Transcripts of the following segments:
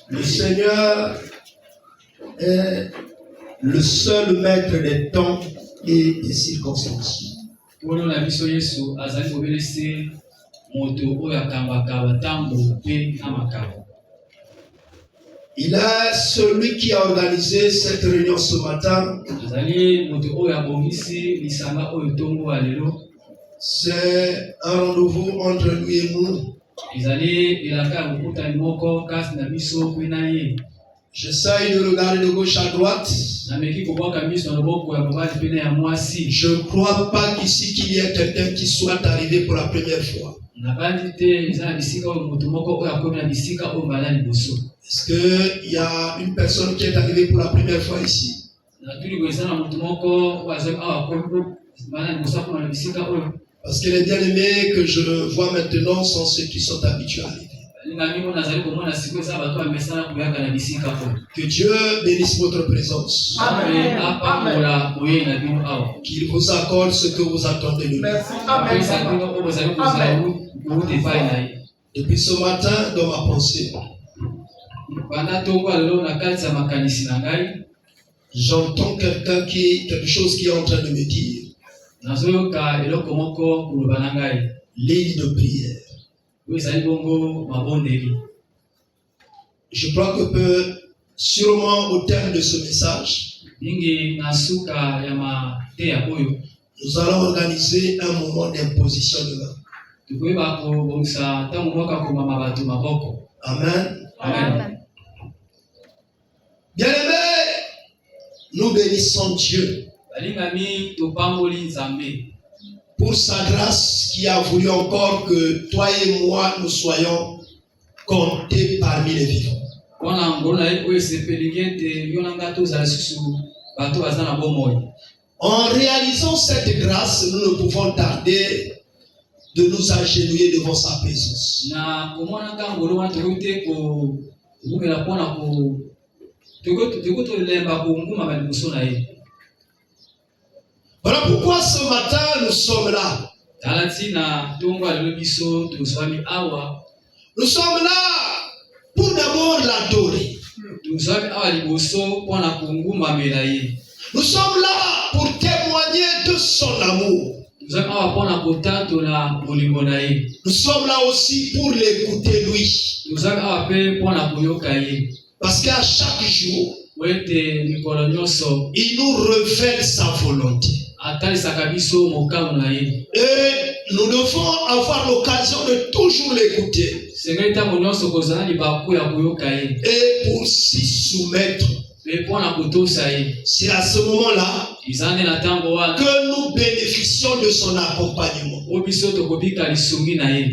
Le Seigneur est le seul maître des temps et des circonstances. Il est celui qui a organisé cette réunion ce matin. C'est un rendez-vous entre lui et nous. J'essaye de regarder de gauche à droite. Je ne crois pas qu'ici qu'il y ait quelqu'un qui soit arrivé pour la première fois. Est-ce qu'il y a une personne qui est arrivée pour la première fois ici? Parce que les bien-aimés que je vois maintenant sont ceux qui sont habitués à arriver. Que Dieu bénisse votre présence. Amen. Qu'il vous accorde ce que vous attendez de lui. Amen. Depuis ce matin, dans ma pensée, j'entends quelque chose qui est en train de me dire. Ligne de prière. Je crois que sûrement au terme de ce message, nous allons organiser un moment d'imposition de main. Amen. Amen. Bien-aimés, nous bénissons Dieu pour sa grâce qui a voulu encore que toi et moi nous soyons comptés parmi les vivants. En réalisant cette grâce, nous ne pouvons tarder de nous agenouiller devant sa présence. Voilà pourquoi ce matin nous sommes là. Nous sommes là pour d'abord l'adorer. Nous sommes là pour témoigner de son amour. Nous sommes là aussi pour l'écouter lui. Parce qu'à chaque jour, il nous révèle sa volonté. Et nous devons avoir l'occasion de toujours l'écouter. Et pour s'y soumettre. C'est à ce moment-là que nous bénéficions de son accompagnement.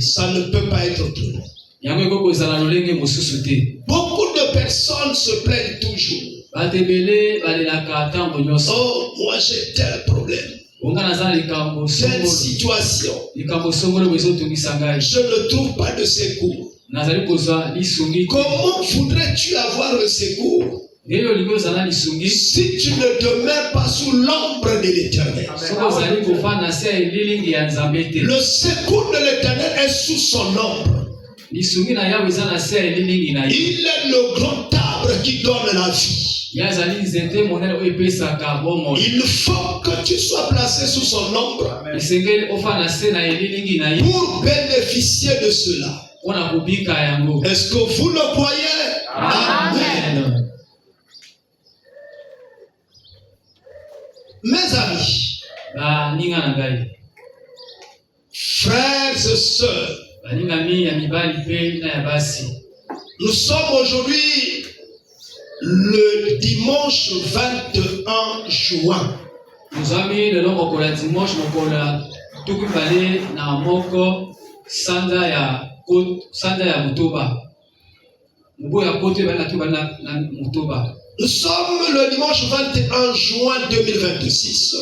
Ça ne peut pas être autrement. Beaucoup de personnes se plaignent toujours. Oh, moi j'ai tel problème. Telle situation. Je ne trouve pas de secours. Comment voudrais-tu avoir le secours si tu ne demeures pas sous l'ombre de l'Éternel? Le secours de l'Éternel est sous son ombre. Il est le grand arbre qui donne la vie. Il faut que tu sois placé sous son ombre pour bénéficier de cela. Est-ce que vous le croyez? Amen. Mes amis, frères et sœurs, nous sommes aujourd'hui le dimanche 21 juin. Nous sommes le dimanche 21 juin 2026.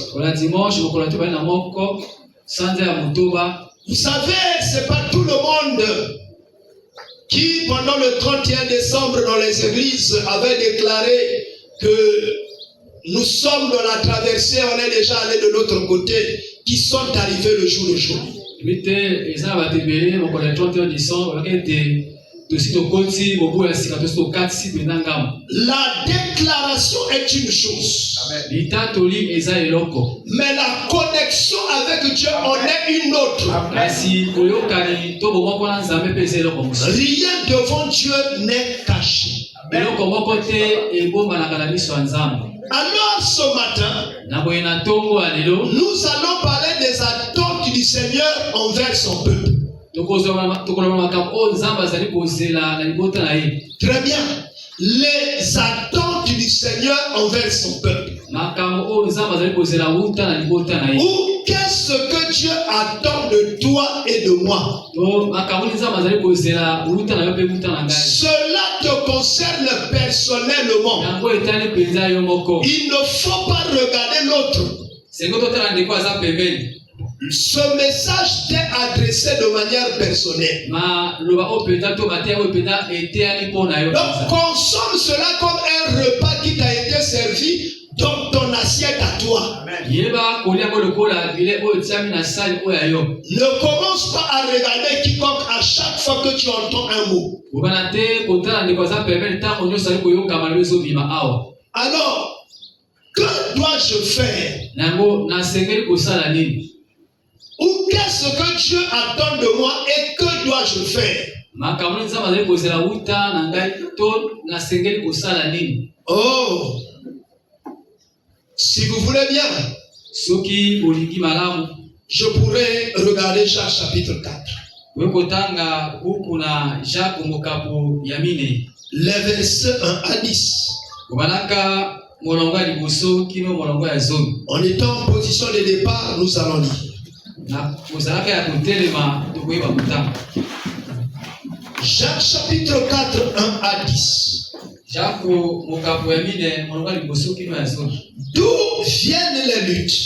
Vous savez, c'est pas tout le monde qui, pendant le 31 décembre dans les églises, avait déclaré que nous sommes dans la traversée, on est déjà allé de l'autre côté, qui sont arrivés le jour d'aujourd'hui. La déclaration est une chose. Mais la connexion avec Dieu en est une autre. Rien devant Dieu n'est caché. Alors ce matin, nous allons parler des attentes du Seigneur envers son peuple. Très bien. Les attentes du Seigneur envers son peuple. Ou qu'est-ce que Dieu attend de toi et de moi? Cela te concerne personnellement. Il ne faut pas regarder l'autre. Ce message t'est adressé de manière personnelle. Donc consomme cela comme un repas qui t'a été servi dans ton assiette à toi. Ne commence pas à regarder quiconque à chaque fois que tu entends un mot. Alors, que dois-je faire? Ou qu'est-ce que Dieu attend de moi et que dois-je faire? Oh, si vous voulez bien, je pourrais regarder Jacques chapitre 4. Les versets 1 à 10. En étant en position de départ, nous allons lire. Jacques chapitre 4, 1 à 10. D'où viennent les luttes?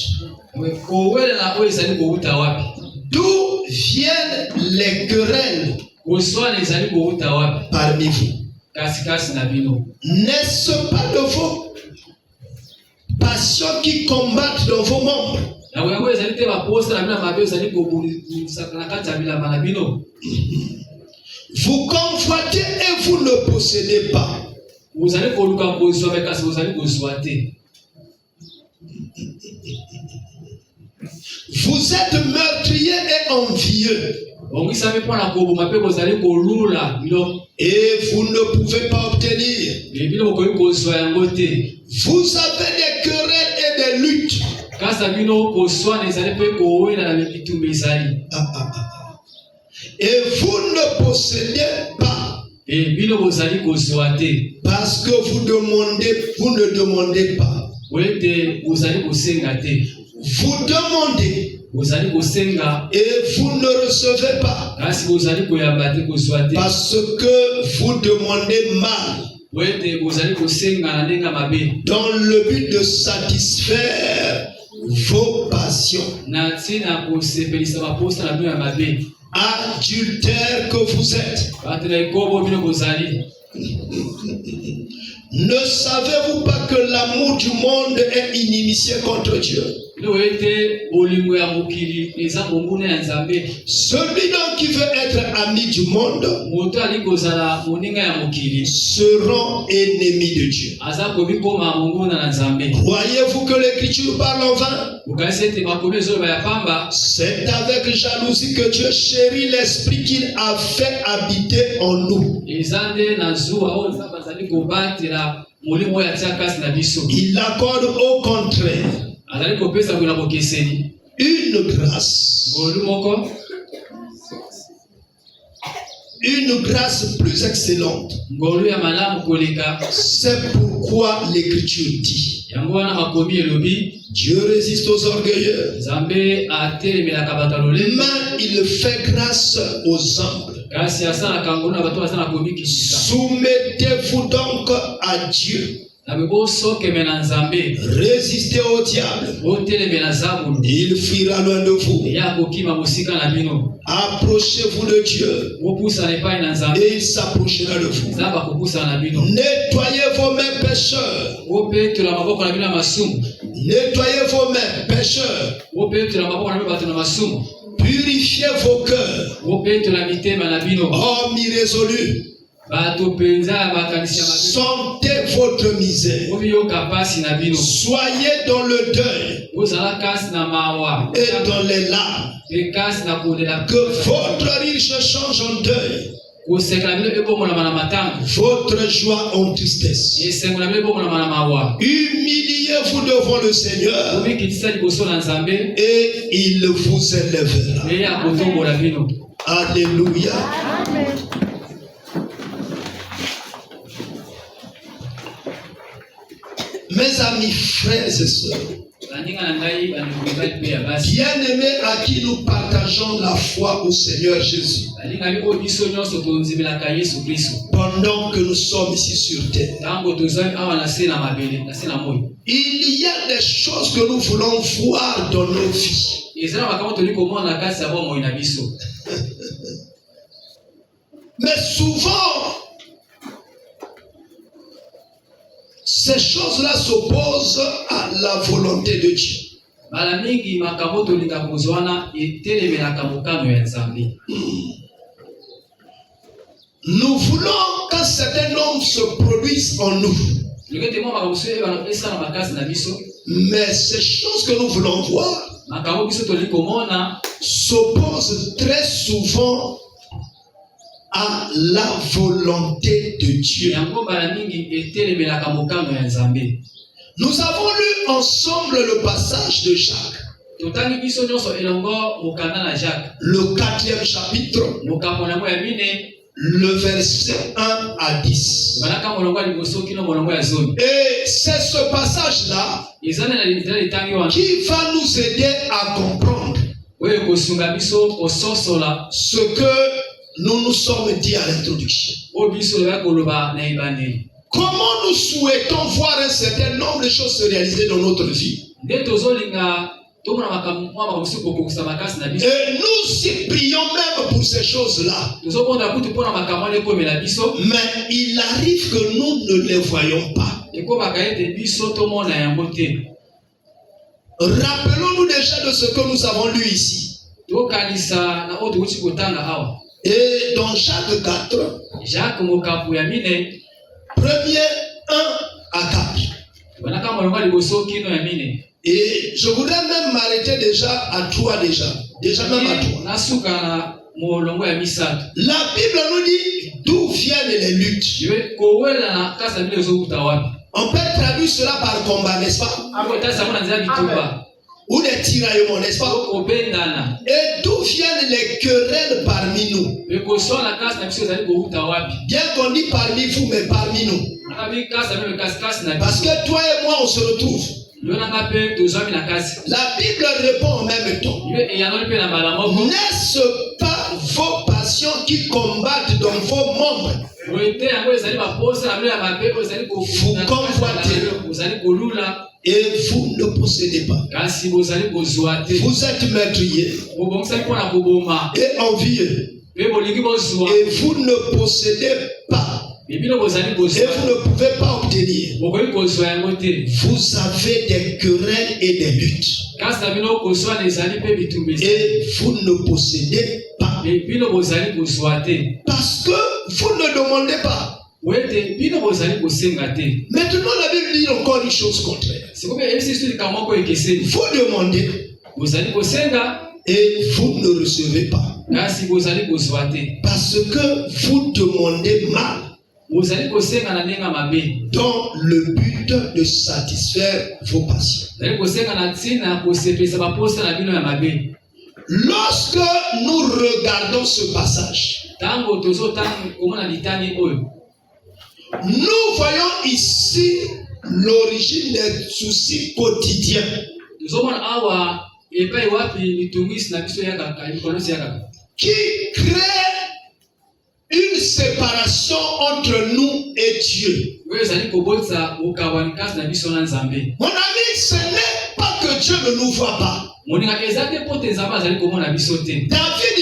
D'où viennent les querelles parmi vous? N'est-ce pas de vos passions qui combattent dans vos membres? Vous convoitez et vous ne possédez pas. Vous êtes meurtrier et envieux. Et vous ne pouvez pas obtenir. Vous avez des querelles et des luttes. Et vous ne possédez pas. Parce que vous ne demandez pas. Vous demandez. Et vous ne recevez pas. Parce que vous demandez mal. Dans le but de satisfaire vos passions. Adultère que vous êtes. Ne savez-vous pas que l'amour du monde est inimitié contre Dieu? Celui donc qui veut être ami du monde seront ennemis de Dieu. Croyez-vous que l'Écriture parle en vain? C'est avec jalousie que Dieu chérit l'esprit qu'il a fait habiter en nous. Il accorde au contraire une grâce plus excellente. C'est pourquoi l'Écriture dit: Dieu résiste aux orgueilleux, mais il fait grâce aux humbles. Soumettez-vous donc à Dieu. Résistez au diable, il fuira loin de vous. Approchez-vous de Dieu et il s'approchera de vous. Nettoyez vos mains pécheurs. Nettoyez vos mains pécheurs. Purifiez vos cœurs. Hommes irrésolus. Sentez votre misère. Soyez dans le deuil et dans les larmes. Que votre rire se change en deuil. Votre joie en tristesse. Humiliez-vous devant le Seigneur et il vous élèvera. Alléluia. Amen. Mes amis, frères et sœurs, bien-aimés à qui nous partageons la foi au Seigneur Jésus, pendant que nous sommes ici sur terre, il y a des choses que nous voulons voir dans nos vies. Mais souvent, ces choses-là s'opposent à la volonté de Dieu. Nous voulons qu'un certain nombre se produisent en nous. Mais ces choses que nous voulons voir s'opposent très souvent à la volonté de Dieu. Nous avons lu ensemble le passage de Jacques. Le 4e chapitre, le verset 1 à 10. Et c'est ce passage-là qui va nous aider à comprendre ce que nous nous sommes dit à l'introduction. Comment nous souhaitons voir un certain nombre de choses se réaliser dans notre vie. Et nous y prions même pour ces choses-là. Mais il arrive que nous ne les voyons pas. Rappelons-nous déjà de ce que nous avons lu ici. Et dans Jacques 4, premier 1 à 4. Et je voudrais même m'arrêter déjà à 3 déjà. Déjà même à 3. La Bible nous dit d'où viennent les luttes. On peut traduire cela par combat, n'est-ce pas? Ou des tiraillements, n'est-ce pas? Et d'où viennent les querelles parmi nous? Bien qu'on dit parmi vous, mais parmi nous. Parce que toi et moi, on se retrouve. La Bible répond en même temps. N'est-ce pas vos passions qui combattent dans vos membres? Vous convoitez et vous ne possédez pas. Vous êtes meurtrier et envieux et vous ne possédez pas. Et vous ne pouvez pas obtenir. Vous avez des querelles et des luttes. Et vous ne possédez pas. Parce que vous ne demandez pas. Maintenant, la Bible dit encore une chose contraire. Vous demandez et vous ne recevez pas. Parce que vous demandez mal. Dans le but de satisfaire vos passions. Lorsque nous regardons ce passage, nous voyons ici l'origine des soucis quotidiens qui créent une séparation entre nous et Dieu. Mon ami, ce n'est pas que Dieu ne nous voit pas. David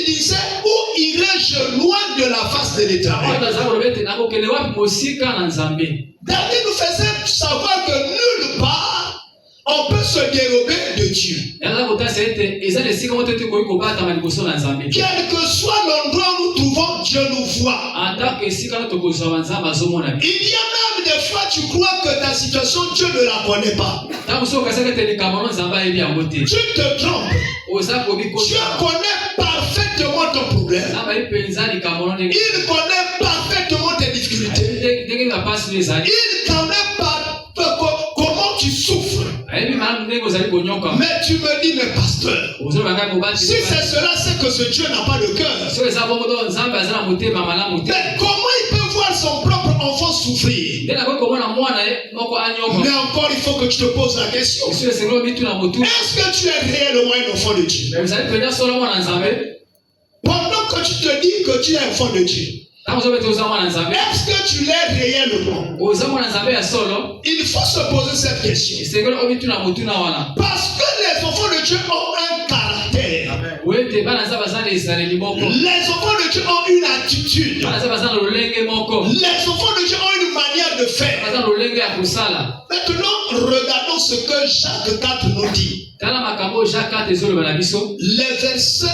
disait, où irai-je loin de la face de l'Éternel? David nous faisait savoir que nulle part on peut se dérober de Dieu. Quel que soit l'endroit où nous trouvons, Dieu nous voit. Il y a même des fois tu crois que ta situation, Dieu ne la connaît pas. Tu te trompes. Dieu connaît parfaitement ton problème. Il connaît parfaitement tes difficultés. Il connaît comment tu souffres. Mais tu me dis, mais pasteur, si c'est cela, c'est que ce Dieu n'a pas de cœur. Mais comment il peut voir son propre enfant souffrir? Mais encore, il faut que tu te poses la question. Est-ce que tu es réellement un enfant de Dieu? Pendant que tu te dis que tu es un enfant de Dieu, est-ce que tu l'es réellement? Il faut se poser cette question. Parce que les enfants de Dieu ont un caractère. Les enfants de Dieu ont une attitude. Les enfants de Dieu ont une manière de faire. Maintenant, regardons ce que Jacques 4 nous dit. Les versets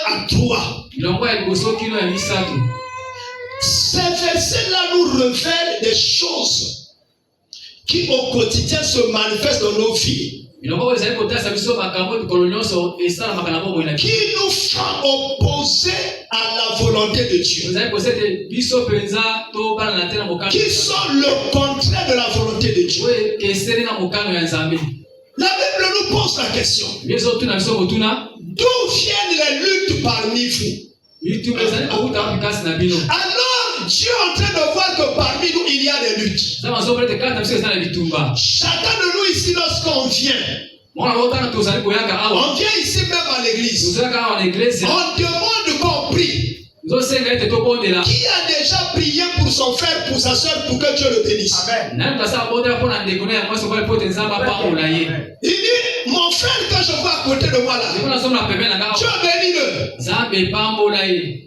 1 à 3. Ces versets-là nous révèlent des choses qui au quotidien se manifestent dans nos vies, qui nous font opposer à la volonté de Dieu, qui sont le contraire de la volonté de Dieu. La Bible nous pose la question: d'où viennent les luttes parmi vous? Alors, Dieu est en train de voir que parmi nous, il y a des luttes. Chacun de nous ici, lorsqu'on vient, on vient ici même à l'église, on demande qu'on prie. Qui a déjà prié pour son frère, pour sa soeur, pour que Dieu le bénisse? Amen. Il dit, mon frère que je vois à côté de moi là, Dieu bénis-le.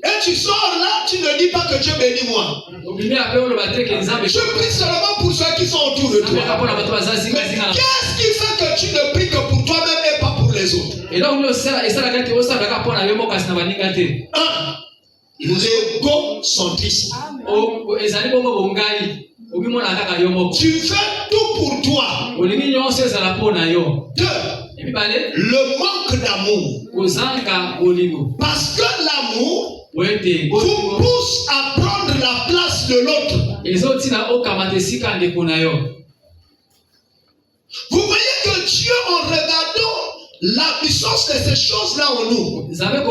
Et tu sors là, tu ne dis pas que Dieu bénit moi. Je prie seulement pour ceux qui sont autour de toi. Mais qu'est-ce qui fait que tu ne pries que pour toi-même et pas pour les autres? L'égocentrisme. Tu fais tout pour toi. 2. Le manque d'amour. Parce que l'amour vous pousse à prendre la place de l'autre. Vous voyez que Dieu, en regardant la puissance de ces choses-là en nous, il nous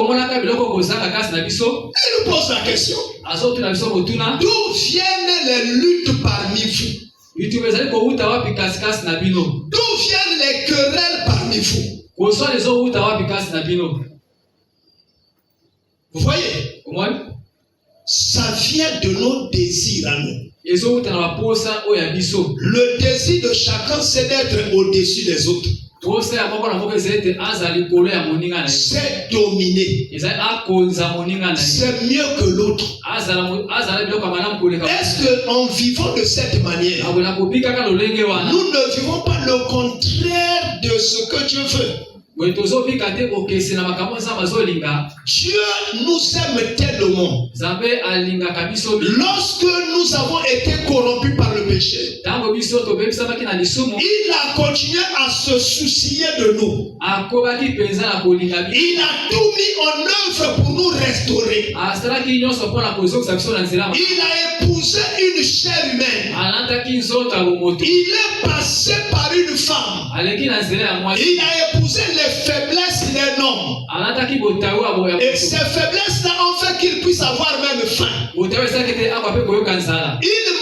pose la question: d'où viennent les luttes parmi vous? D'où viennent les querelles parmi vous? Vous voyez? Ça vient de nos désirs à nous. Le désir de chacun, c'est d'être au-dessus des autres. C'est dominer. C'est mieux que l'autre. Est-ce qu'en vivant de cette manière, nous ne vivons pas le contraire de ce que Dieu veut? Dieu nous aime tellement. Lorsque nous avons été corrompus par le péché, il a continué à se soucier de nous. Il a tout mis en œuvre pour nous restaurer. Il a épousé une chair humaine. Il est passé par une femme. Il a épousé les faiblesses d'un homme. Et ces faiblesses-là ont fait qu'il puisse avoir même faim. Il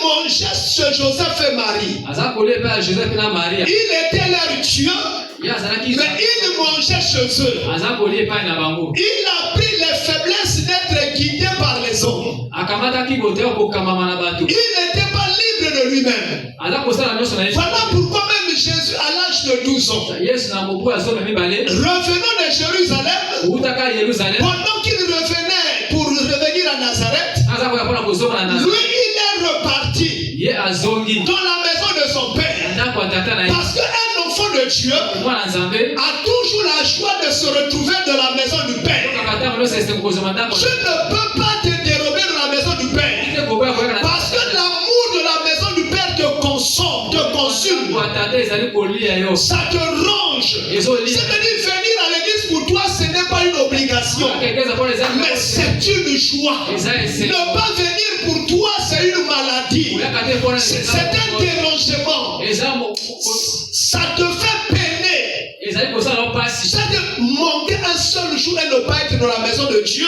mangeait chez Joseph et Marie. Il était leur Dieu, mais il mangeait chez eux. Il a pris les faiblesses d'être guidé par les hommes. Il n'était pas libre de lui-même. Voilà pourquoi même Jésus, à l'âge de 12 ans, revenant de Jérusalem, pendant qu'il revenait pour revenir à Nazareth, lui il est reparti dans la maison de son père. Parce qu'un enfant de Dieu a toujours la joie de se retrouver dans la maison du Père. Je ne peux pas te dérober dans la maison du Père. Parce que l'amour de la maison du Père te consomme, te consume. Ça te ronge. C'est-à-dire venir à l'église pour toi, ce n'est pas une obligation. Mais c'est une joie. Ne pas venir pour toi, c'est une maladie. C'est un dérangement. Ça te fait peiner. C'est-à-dire manquer un seul jour et ne pas être dans la maison de Dieu.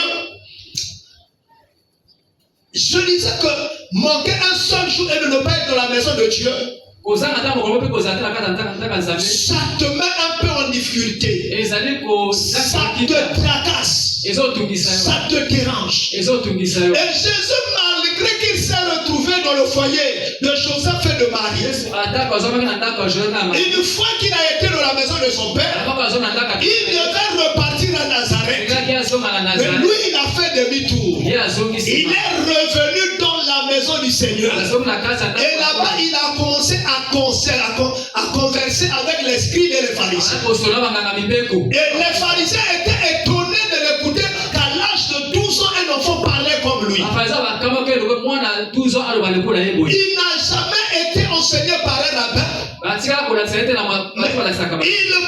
Je disais que manquer un seul jour et ne pas être dans la maison de Dieu, ça te met un peu en difficulté. Ça te tracasse. Ça te dérange. Et Jésus, malgré qu'il s'est retrouvé dans le foyer de Joseph et de Marie, une fois qu'il a été dans la maison de son père, il devait repartir à Nazareth. Mais lui, il a fait demi-tour. Il est revenu dans la maison du Seigneur. Et là-bas, il a commencé à converser avec les scribes et les pharisiens. Et les pharisiens étaient étonnés de l'écouter qu'à l'âge de 12 ans, un enfant parlait comme lui. Il n'a jamais été enseigné par un rabbin. Il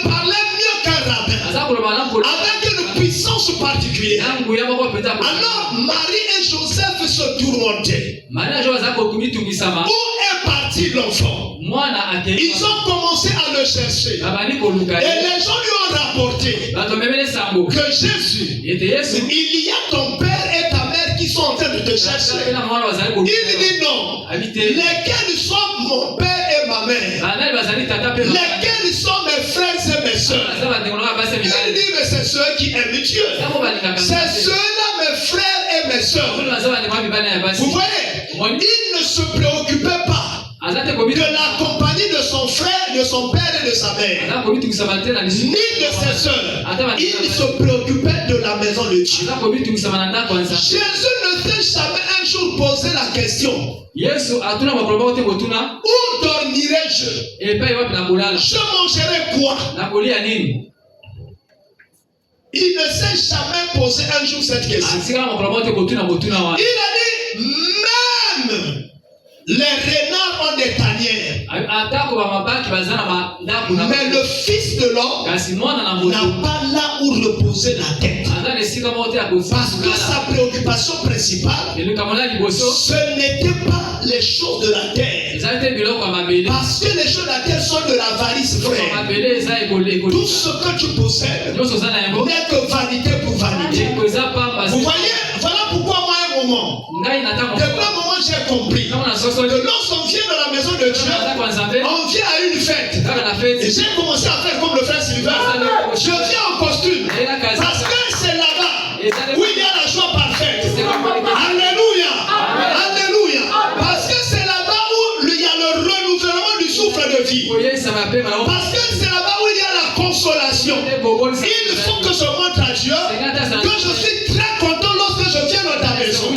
parlait mieux qu'un rabbin, avec une puissance particulière. Alors Marie et Joseph se tourmentaient. Où est parti l'enfant? Ils ont commencé à le chercher. Et les gens lui ont rapporté que Jésus, il y a ton père et ta mère qui sont en train de te chercher. Il dit non. Lesquels sont mon père et ma mère? Lesquels sont mes frères et mes soeurs? Il dit mais c'est ceux qui aiment Dieu. C'est ceux-là mes frères et mes soeurs. Vous voyez, il ne se préoccupait pas de la compagnie de son frère, de son père et de sa mère, ni de ses soeurs. Il se préoccupait de la maison de Dieu. Jésus ne s'est jamais un jour posé la question: où dormirai-je? Je mangerai quoi? Il ne s'est jamais posé un jour cette question. Il a dit, même les renards ont des tanières, mais le Fils de l'homme n'a pas là où reposer la tête. Parce que sa préoccupation principale, ce n'était pas les choses de la terre. Parce que les choses de la terre sont de l'avarice, frère. Tout ce que tu possèdes n'est que vanité pour vanité. Vous voyez, voilà pourquoi moi, à un moment, depuis un moment, j'ai compris que lorsqu'on vient dans la maison de Dieu, on vient à une fête. Et j'ai commencé à faire comme le frère Sylvain. Je viens en costume. Parce que c'est là-bas où il y a la joie parfaite. Alléluia. Alléluia. Parce que c'est là-bas où il y a le renouvellement du souffle de vie. Parce que c'est là-bas où il y a la consolation. Il faut que je montre à Dieu que je suis très content lorsque je viens dans ta maison.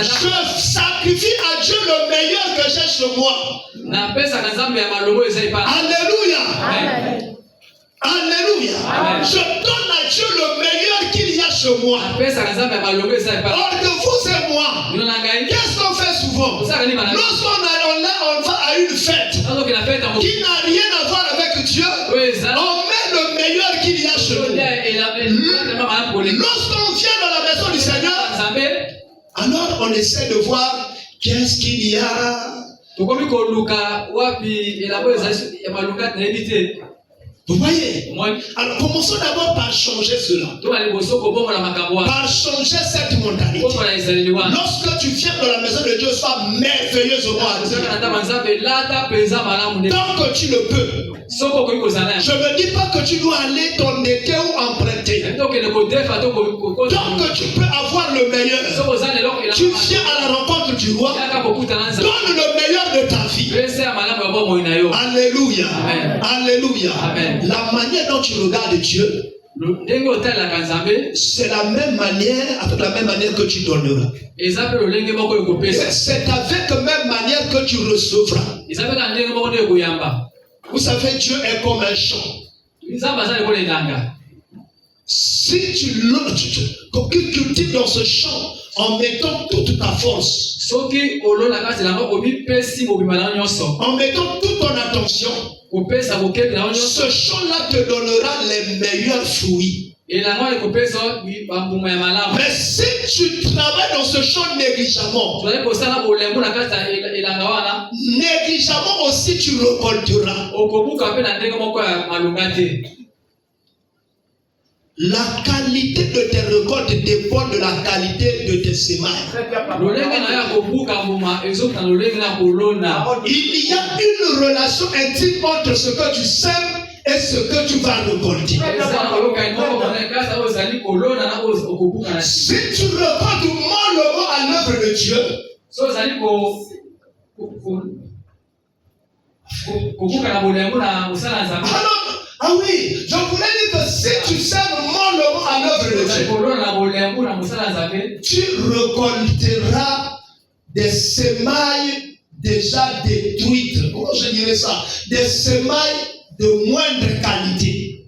Je sacrifie à Dieu le meilleur que j'ai chez moi. Alléluia. Amen. Alléluia. Amen. Je donne à Dieu le meilleur qu'il y a chez moi. Or de vous et moi, qu'est-ce qu'on fait souvent? Lorsqu'on va à une fête qui n'a rien à voir avec Dieu, on met le meilleur qu'il y a chez nous. Lorsqu'on vient dans la maison du Seigneur, alors on essaie de voir qu'est-ce qu'il y a. Vous voyez? Alors commençons d'abord par changer cela. Par changer cette mentalité. Lorsque tu viens dans la maison de Dieu, sois merveilleusement attiré. Tant que tu le peux. Je ne dis pas que tu dois aller t'endetter ou emprunter. Tant que tu peux avoir le meilleur, tu viens à la rencontre du roi. Donne le meilleur de ta vie. Alléluia. Amen. Alléluia. Amen. La manière dont tu regardes Dieu, c'est la même manière, avec la même manière que tu donneras. C'est avec la même manière que tu recevras. Vous savez, Dieu est comme un champ. Si tu cultives dans ce champ en mettant toute ta force, en mettant toute ton attention, ce champ-là te donnera les meilleurs fruits. Mais si tu travailles dans ce champ négligemment aussi tu récolteras. La qualité de tes récoltes dépend de la qualité de tes semailles. Il y a une relation intime entre ce que tu sèmes et ce que tu vas récolter. Si tu récoltes mollement à l'œuvre de Dieu, ah oui, je voulais dire que si tu sèmes mollement à l'œuvre de Dieu, tu récolteras des semaines déjà détruites. Comment je dirais ça? Des semailles de moindre qualité.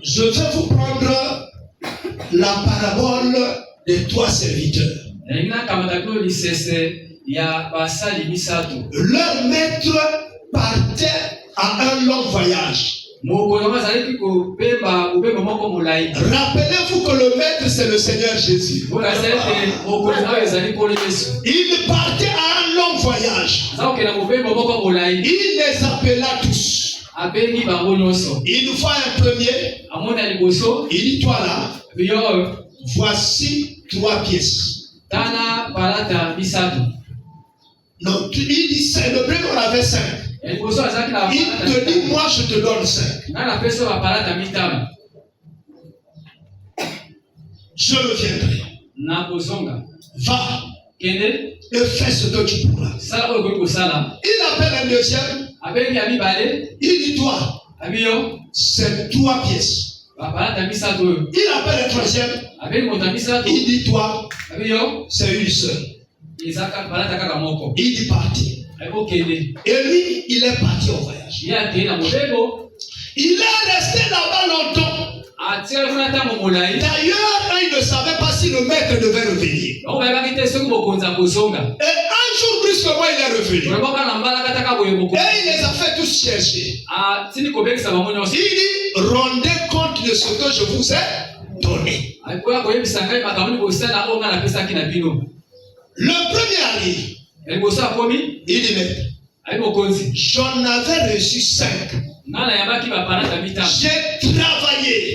Je vais vous prendre la parabole des 3 serviteurs. Leur maître partait à un long voyage. Rappelez-vous que le maître c'est le Seigneur Jésus. Il partait à un long voyage. Il les appela tous. Il nous fait un premier. Il dit toi là, voici 3 pièces. Non, il dit c'est le premier on avait 5. Il te dit moi je te donne 5. Je reviendrai. Va et fais ce que tu pourras. Il appelle un deuxième. Il dit toi, c'est 3 pièces. Il appelle un troisième. Il dit toi, c'est une seule. Il dit parti. Et lui, il est parti au voyage. Il est resté là-bas longtemps. D'ailleurs, il ne savait pas si le maître devait revenir. Et un jour brusquement, il est revenu. Et il les a fait tous chercher. Il dit, rendez compte de ce que je vous ai donné. Le premier arrive. Il dit, maître, j'en avais reçu 5. J'ai travaillé.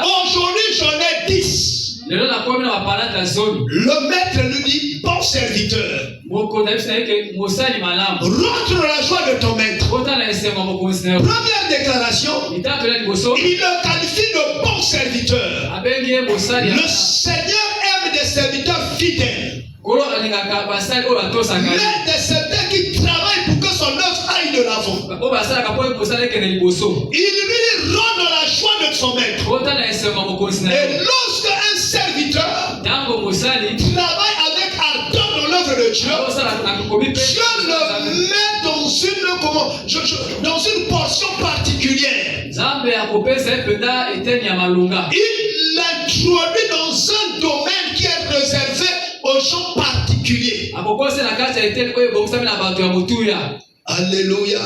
Aujourd'hui j'en ai 10. Le maître lui dit, bon serviteur, rentre dans la joie de ton maître. Première déclaration, il le qualifie de bon serviteur. Le Seigneur aime des serviteurs fidèles. Mais des serviteurs qui travaillent pour que son œuvre aille de l'avant. Il lui rentre dans la joie de son maître. Et lorsque un serviteur travaille avec ardeur dans l'œuvre de Dieu, Dieu le met dans une portion particulière. Il l'introduit dans un domaine qui est réservé aux gens particuliers. Alléluia.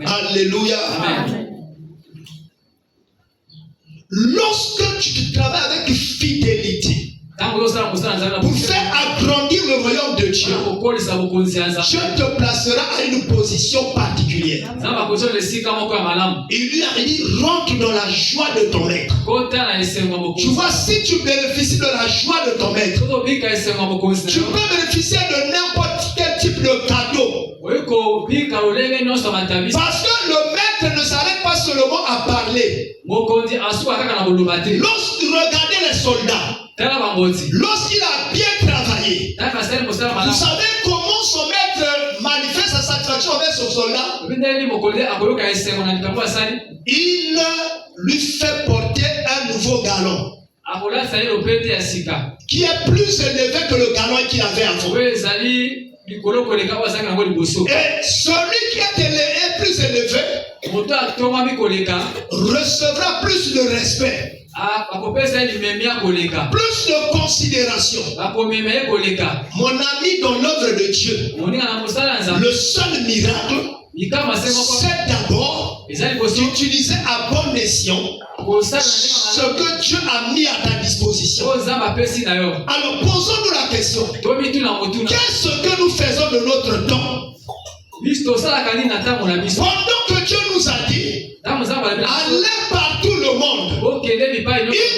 Alléluia. Amen. Lorsque tu travailles avec fidélité pour faire agrandir le royaume de Dieu, Dieu te placera à une position particulière. Il lui a dit, rentre dans la joie de ton maître. Tu vois, si tu bénéficies de la joie de ton maître, tu peux bénéficier de n'importe quel type de cadeau. Parce que le maître ne s'arrête pas seulement à parler. Lorsque regardez les soldats, lorsqu'il a bien travaillé, vous savez comment son maître manifeste sa satisfaction avec son soldat? Il lui fait porter un nouveau galon. qui est plus élevé que le galon qu'il avait avant. Et celui qui est plus élevé recevra plus de respect, plus de considération. Mon ami, dans l'œuvre de Dieu, le seul miracle, c'est d'abord d'utiliser à bon escient ce que Dieu a mis à ta disposition. Alors posons-nous la question. Qu'est-ce que nous faisons de notre temps? Pendant que Dieu nous a dit allez partout le monde, il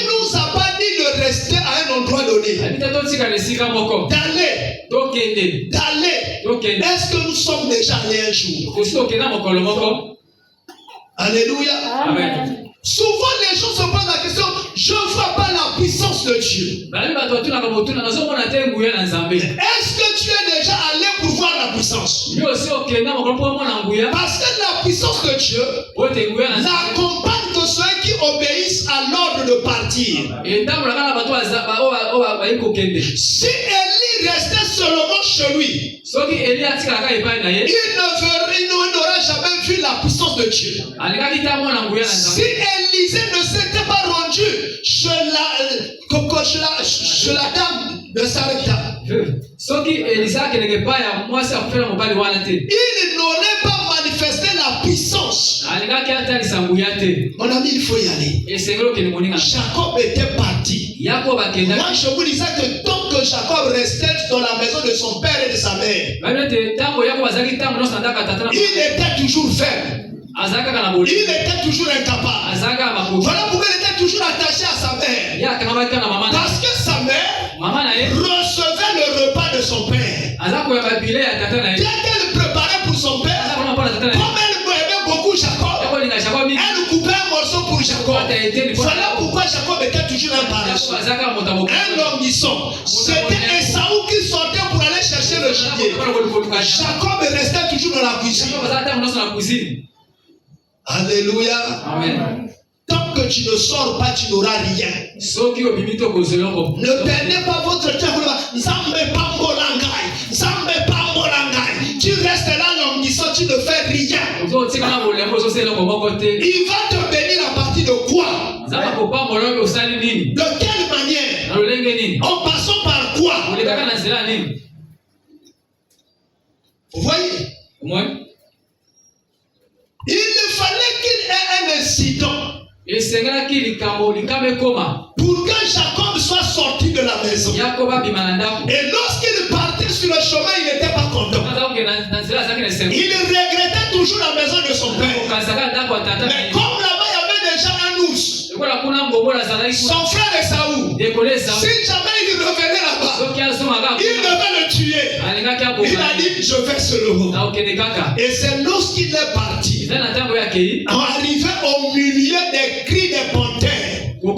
nous a pas dit de rester à un endroit donné, d'aller. Est-ce que nous sommes déjà allés un jour? Alléluia. Amen. Souvent les gens se posent la question, je ne vois pas la puissance de Dieu. Est-ce que tu es déjà allé pour voir la puissance? Parce que la puissance de Dieu n'accompagne que ceux qui obéissent à l'ordre de partir. Si Élie restait seulement chez lui, il n'aurait jamais vu la puissance de Dieu. Si Élisée ne s'était pas rendu chez la dame de Sarepta, il n'aurait pas manifesté la puissance. Mon ami, il faut y aller. Jacob était parti. Moi, je vous disais que tant que Jacob restait dans la maison de son père et de sa mère, il était toujours faible. Il était toujours incapable. Voilà pourquoi il était toujours attaché à sa mère. Parce que sa mère recevait le repas de son père. Dès qu'elle préparait pour son père, comme elle aimait beaucoup Jacob, elle coupait un morceau pour Jacob. Voilà pourquoi Jacob était toujours un paresseux, un languissant. C'était Esaü qui sortait pour aller chercher le gibier. Jacob restait toujours dans la cuisine. Alléluia. Amen. Tant que tu ne sors pas, tu n'auras rien. Ne perdez pas votre temps. Tu restes là languissant, tu ne fais rien. Il va te bénir à partir de quoi? De quelle manière? En passant par quoi? Vous voyez? Il fallait qu'il ait un incident pour que Jacob soit sorti de la maison. Et lorsqu'il partait sur le chemin, il n'était pas content. Il regrettait toujours la maison de son père. Mais comme là-bas, il y avait déjà un ours, son frère Esaü, si jamais il revenait là-bas, il devait le tuer. Il a dit, je vais seulement. Et c'est lorsqu'il est parti, arrivé au milieu des cris des panthères, au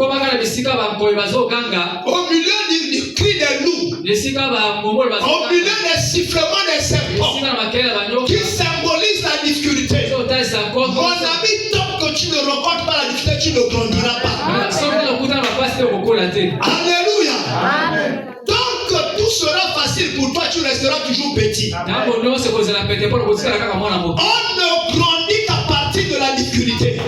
milieu du cri des loups, au milieu des sifflements des serpents qui symbolisent la difficulté. Mon ami, tant que tu ne rencontres pas la difficulté, tu ne grandiras pas. Alléluia. Amen. Tant que tout sera facile pour toi, tu resteras toujours petit. On ne grandit qu'à partir de la difficulté.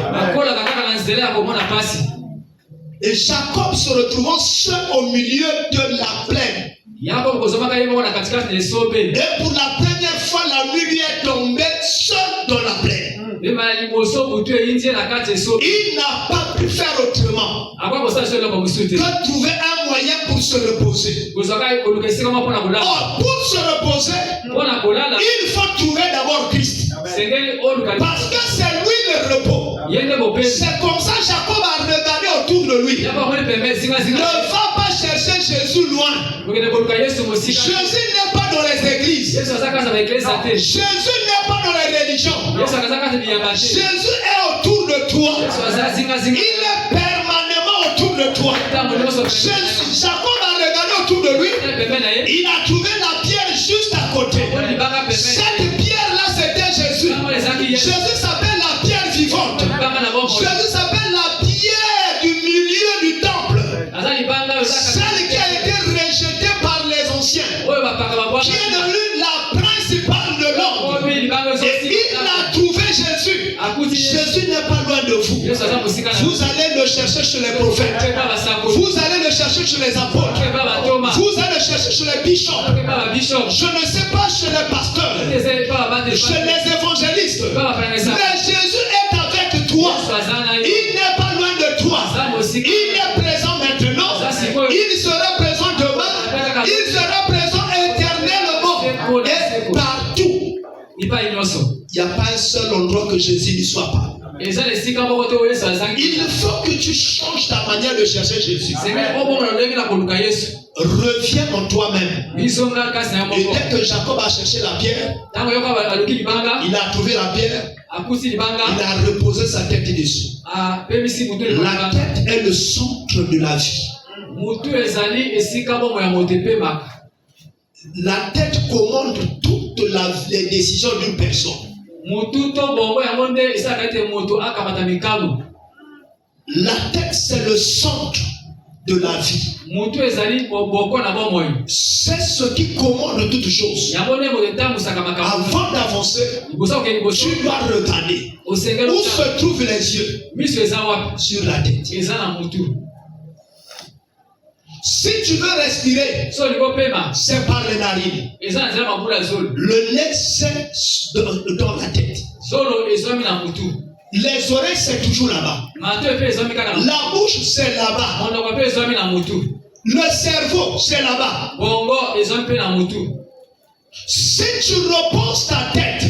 Et Jacob se retrouvant seul au milieu de la plaine. Et pour la première fois, la nuit lui est tombée seul dans la plaine. Il n'a pas pu faire autrement que trouver un moyen pour se reposer. Or, pour se reposer, il faut trouver d'abord Christ. Parce que c'est lui le repos. C'est comme ça Jacob a regardé autour de lui. Ne va pas chercher Jésus loin. Jésus n'est pas dans les églises. Jésus n'est pas dans les religions. Jésus est autour de toi. Il est permanemment autour de toi. Jacob a regardé autour de lui. Il a trouvé la pierre juste à côté. Cette pierre-là, c'était Jésus. Jésus s'appelle la pierre vivante. Jésus s'appelle la pierre du milieu du temple. chercher chez les prophètes. Vous allez le chercher chez les apôtres. Vous allez le chercher chez les bishops. Je ne sais pas chez les pasteurs. Chez les évangélistes. Mais Jésus est avec toi. Il n'est pas loin de toi. Il est présent maintenant. Il sera présent demain. Il sera présent éternellement. Et partout. Il n'y a pas un seul endroit que Jésus ne soit pas. Il faut que tu changes ta manière de chercher Jésus. Reviens en toi-même. Et dès que Jacob a cherché la pierre, il a trouvé la pierre. Il a reposé sa tête dessus. La tête est le centre de la vie. La tête commande toutes les décisions d'une personne. La tête, c'est le centre de la vie. C'est ce qui commande toutes choses. Avant d'avancer, tu dois regarder où se trouvent les yeux. Sur la tête. Si tu veux respirer, c'est par les narines. Le nez, c'est dans la tête. Les oreilles, c'est toujours là-bas. La bouche, c'est là-bas. Le cerveau, c'est là-bas. Si tu reposes ta tête,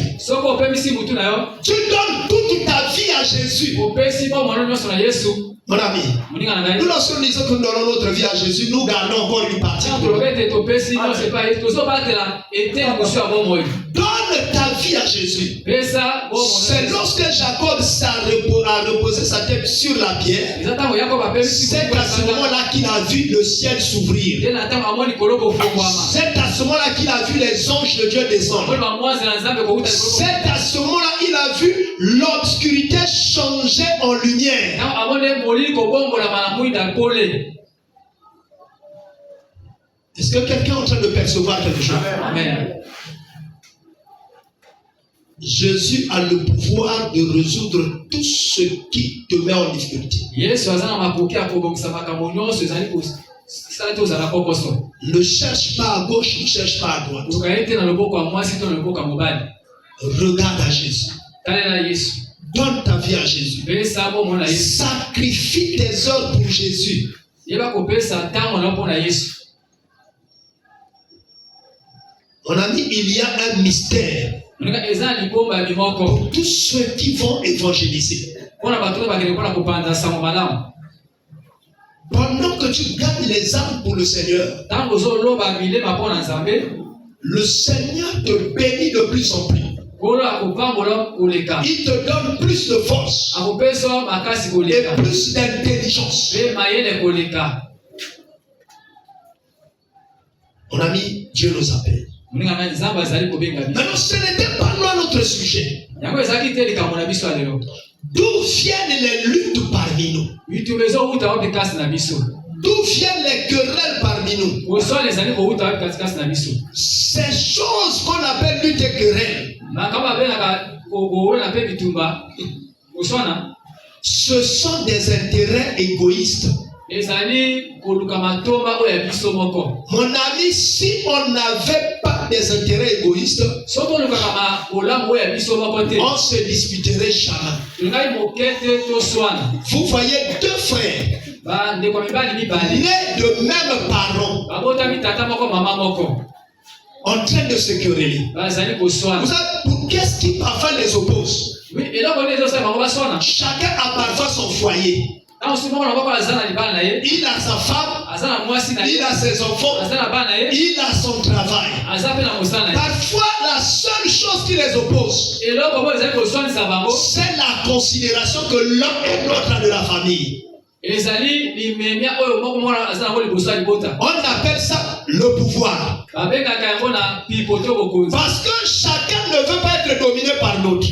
tu donnes toute ta vie à Jésus. Mon ami, nous lorsque nous disons que nous donnons notre vie à Jésus, nous gardons encore une partie. Donne ta vie à Jésus. C'est lorsque Jacob a reposé sa tête sur la pierre, c'est à ce moment-là qu'il a vu le ciel s'ouvrir. C'est à ce moment-là qu'il a vu les anges de Dieu descendre. C'est à ce moment-là qu'il a vu l'obscurité changer en lumière. Est-ce que quelqu'un est en train de percevoir quelque chose? Amen. Jésus a le pouvoir de résoudre tout ce qui te met en difficulté. Ne cherche pas à gauche, ne cherche pas à droite. Regarde à Jésus. Donne ta vie à Jésus. Sacrifie tes heures pour Jésus. On a dit il y a un mystère pour tous ceux qui vont évangéliser. Pendant que tu gardes les âmes pour le Seigneur, le Seigneur te bénit de plus en plus. Il te donne plus de force et plus d'intelligence. Mon ami, Dieu nous appelle. Maintenant, ce n'était pas loin notre sujet. D'où viennent les luttes parmi nous? D'où viennent les querelles parmi nous? Ces choses qu'on appelle lutte et querelles, ce sont des intérêts égoïstes. Mon ami, si on n'avait pas des intérêts égoïstes, on se disputerait jamais. Vous voyez deux frères nés de même parents en train de se quereller. Vous savez pour qu'est-ce qui parfois les oppose? Chacun a parfois son foyer. Il a sa femme, il a ses enfants, il a son travail. Parfois, la seule chose qui les oppose, c'est la considération que l'un et l'autre a de la famille. On appelle ça le pouvoir. Parce que chacun ne veut pas être dominé par l'autre.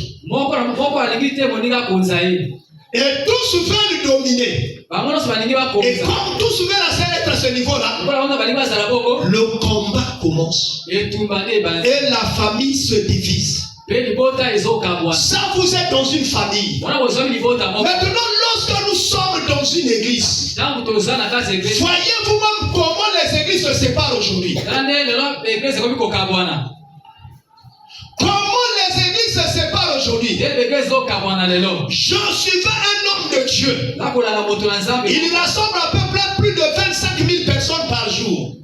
Et tous veulent dominer. Et comme tous veulent être à ce niveau-là, le combat commence. Et la famille se divise. Ça, vous êtes dans une famille. Maintenant, lorsque nous sommes dans une église, voyez vous-même comment les églises se séparent aujourd'hui. Comment les églises se séparent aujourd'hui. Je suivais un homme de Dieu. Il rassemble à peu près plus de 25 000 personnes par jour.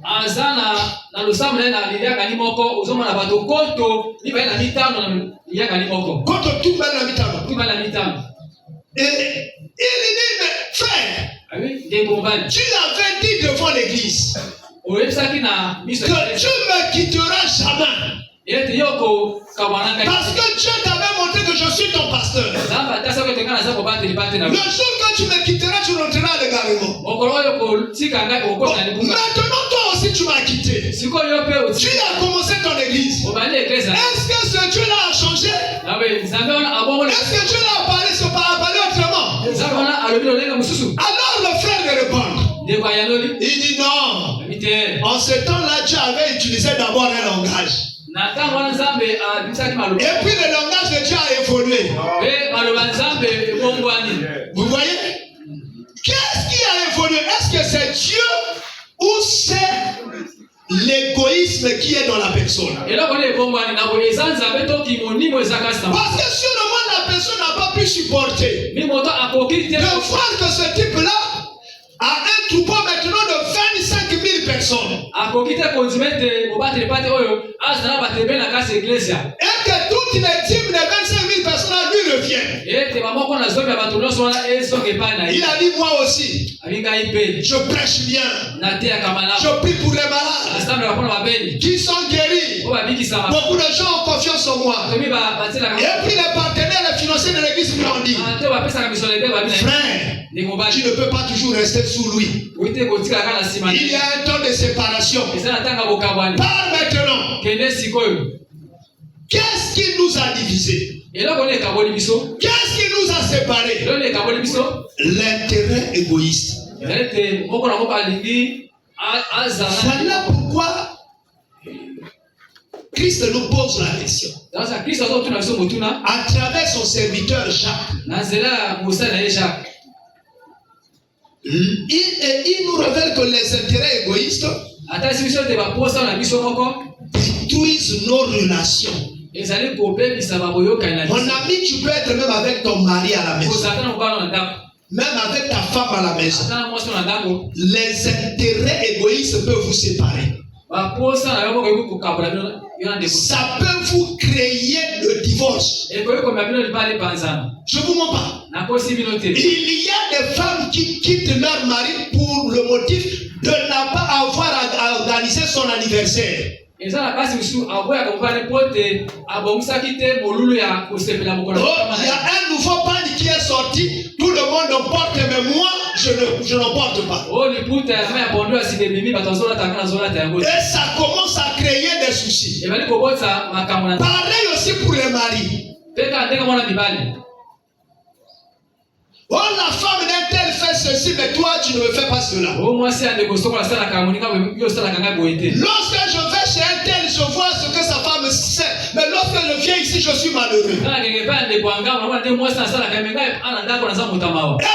Et il dit, mais frère, tu l'avais dit devant l'église que tu ne me quitteras jamais. Parce que Dieu t'avait montré que je suis ton pasteur. Le jour que tu me quitteras, tu rentreras à l'égarement. Maintenant, toi aussi, tu m'as quitté. Tu as commencé ton église. Est-ce que ce Dieu-là a changé? Est-ce que Dieu l'a parlé autrement? Alors le frère lui répond. Il dit non. En ce temps-là, Dieu avait utilisé d'abord un langage. Et puis le langage de Dieu a évolué. Vous voyez? Qu'est-ce qui a évolué? Est-ce que c'est Dieu ou c'est l'égoïsme qui est dans la personne? Parce que sûrement la personne n'a pas pu supporter de voir que ce type-là a un troupeau maintenant de 25 000 personnes. Et que toutes les dîmes de 25 000 personnes lui reviennent. Il a dit, moi aussi, je prêche bien. Je prie pour les malades qui sont guéris. Beaucoup de gens ont confiance en moi. Et puis les partenaires, les financiers de l'église lui ont dit, frère, tu ne peux pas toujours rester sous lui. Il y a un temps de séparation. Par maintenant, qu'est-ce qui nous a divisés? Qu'est-ce qui nous a séparés? L'intérêt égoïste. Voilà pourquoi Christ nous pose la question. À travers son serviteur Jacques. Il nous révèle que les intérêts égoïstes détruisent nos relations. Mon ami, tu peux être même avec ton mari à la maison, même avec ta femme à la maison. Les intérêts égoïstes peuvent vous séparer. Ça peut vous créer le divorce. Je vous mens pas. Il y a des femmes qui quittent leur mari pour le motif de ne pas avoir à organiser son anniversaire. Il y a un nouveau pan qui est sorti. Tout le monde en porte, mais moi, je n'en porte pas. Et ça commence à créer des soucis. Pareil aussi pour les maris. Oh, la femme d'un tel fait ceci, mais toi, tu ne me fais pas cela. Lorsque je vais chez un tel, je vois ce que sa femme sait. Mais lorsque je viens ici, je suis malheureux. Et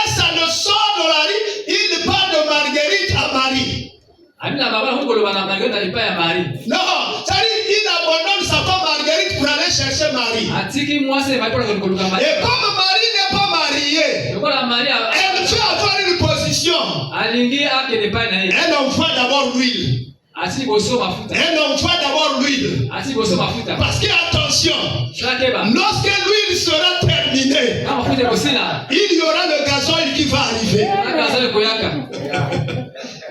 ça le sort de la rue, il parle de Marguerite à Marie. Non, c'est-à-dire il abandonne sa femme Marguerite pour aller chercher Marie. Et comme Marie n'est pas mariée, elle veut avoir une position. Elle envoie d'abord l'huile. Elle envoie d'abord l'huile. Parce que attention, lorsque l'huile sera terminée, il y aura le gasoil qui va arriver.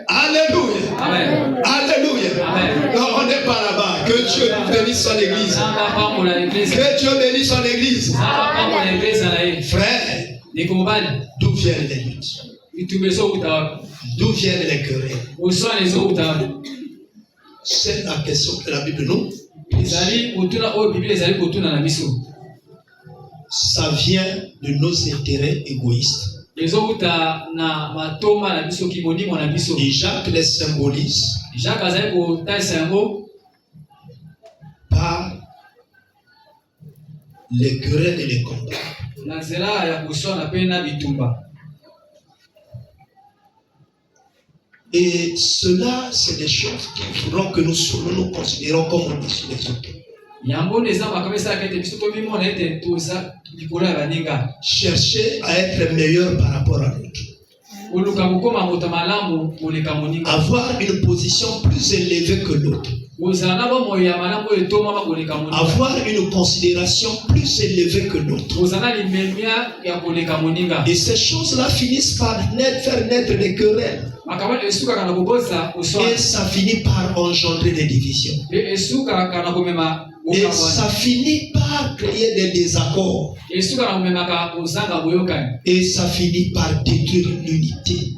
Alléluia. Amen. Alléluia. Amen. Non, on n'est pas là-bas. Que Dieu bénisse son église. Que Dieu bénisse son église. Frère, d'où viennent les luttes? D'où viennent les querelles? C'est la question que la Bible nous pose. Ça vient de nos intérêts égoïstes. Et Jacques les symbolise par les querelles et les combats. Et cela, c'est des choses qu'il faudra que nous considérons comme au-dessus des autres. Chercher à être meilleur par rapport à l'autre. Avoir une position plus élevée que l'autre. Avoir une considération plus élevée que l'autre. Et ces choses-là finissent par faire naître des querelles. Et ça finit par engendrer des divisions. Et ça finit par créer des désaccords. Et ça finit par détruire l'unité.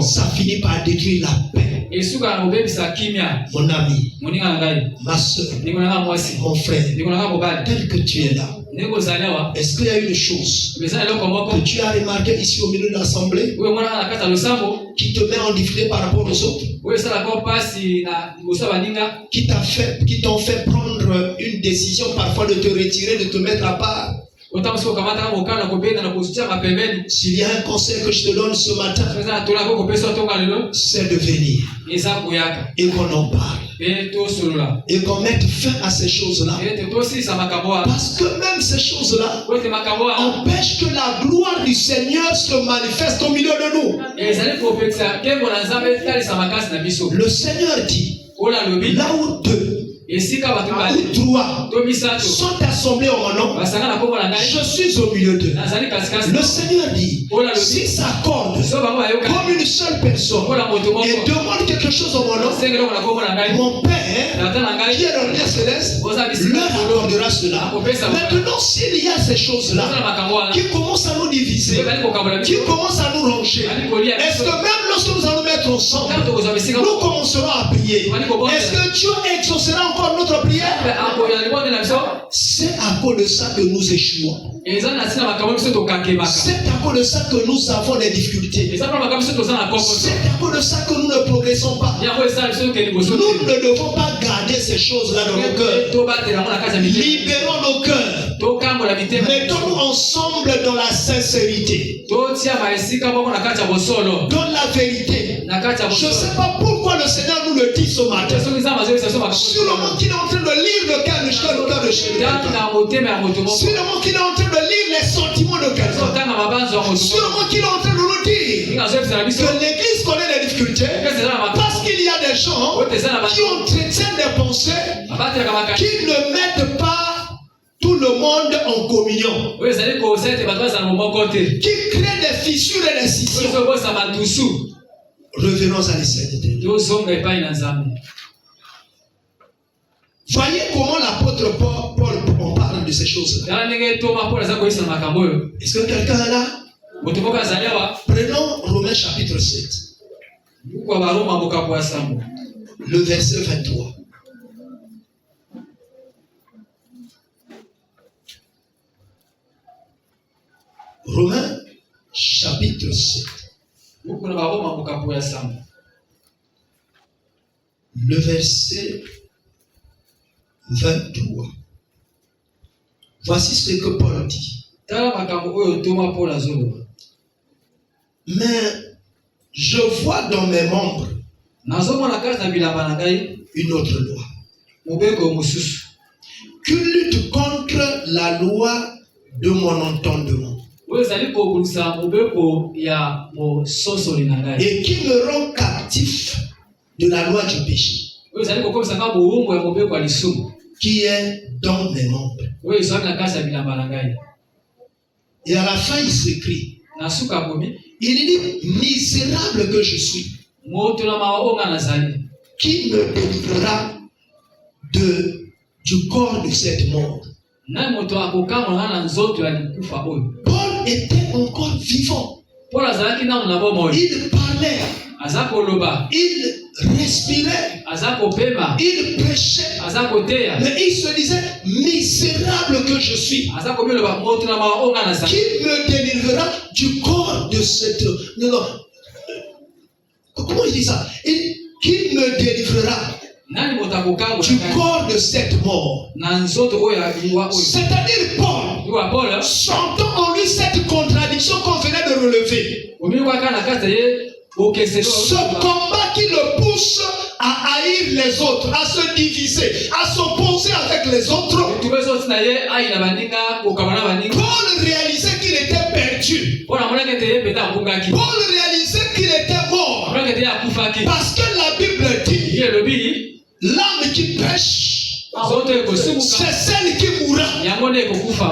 Ça finit par détruire la paix. Mon ami, ma soeur, mon frère, tel que tu es là, est-ce qu'il y a une chose que tu as remarqué ici au milieu de l'assemblée qui te met en difficulté par rapport aux autres, qui t'ont fait prendre une décision parfois de te retirer, de te mettre à part? S'il y a un conseil que je te donne ce matin, c'est de venir et qu'on en parle et qu'on mette fin à ces choses-là, parce que même ces choses-là empêchent que la gloire du Seigneur se manifeste au milieu de nous. Le Seigneur dit, là où deux ou trois sont assemblés en mon nom, je suis au milieu d'eux. Le Seigneur dit, s'ils s'accordent comme une seule personne et demandent quelque chose en mon nom, mon Père qui est dans le céleste leur accordera cela. Maintenant, s'il y a ces choses-là qui commencent à nous diviser, qui commencent à nous ranger, est-ce que même lorsque nous allons mettre ensemble, nous commencerons à prier? Est-ce que Dieu exaucera encore notre prière? C'est à cause de ça que nous échouons. C'est à cause de ça que nous avons des difficultés. C'est à cause de ça que nous ne progressons pas. Nous ne devons pas garder ces choses-là dans nos cœurs. Libérons nos cœurs. Mettons-nous ensemble dans la sincérité, dans la vérité. Je ne sais pas pourquoi le Seigneur nous le dit ce matin. Sur le moment qu'il est en train de lire le cœur de quelqu'un, sur le moment qu'il est en train de lire les sentiments de quelqu'un, sur le moment qu'il est en train de nous dire que l'Église connaît des difficultés, parce qu'il y a des gens qui entretiennent des pensées qui ne mettent pas tout le monde en communion, qui créent des fissures et des scissions. Revenons à l'éternité. Voyez comment l'apôtre Paul on parle de ces choses-là. Est-ce que quelqu'un est là? Prenons Romains chapitre 7. Le verset 23. Romains chapitre 7. Le verset 23. Voici ce que Paul dit. Mais je vois dans mes membres une autre loi qui lutte contre la loi de mon entendement et qui me rend captif de la loi du péché qui est dans mes membres. Et à la fin il s'écrit, il dit, misérable que je suis, qui me délivrera du corps de cette mort? Paul était encore vivant. Il parlait, il respirait, il prêchait, mais il se disait, misérable que je suis, qui me délivrera du corps de cette... Comment il dit ça? Qui me délivrera du corps de cette mort? C'est-à-dire Paul, sentant en lui cette contradiction qu'on venait de relever, Ce combat qui le pousse à haïr les autres, à se diviser, à s'opposer avec les autres. Paul réalisait qu'il était perdu. Paul réalisait qu'il était mort. Parce que la Bible dit, l'âme qui pêche, c'est celle qui mourra.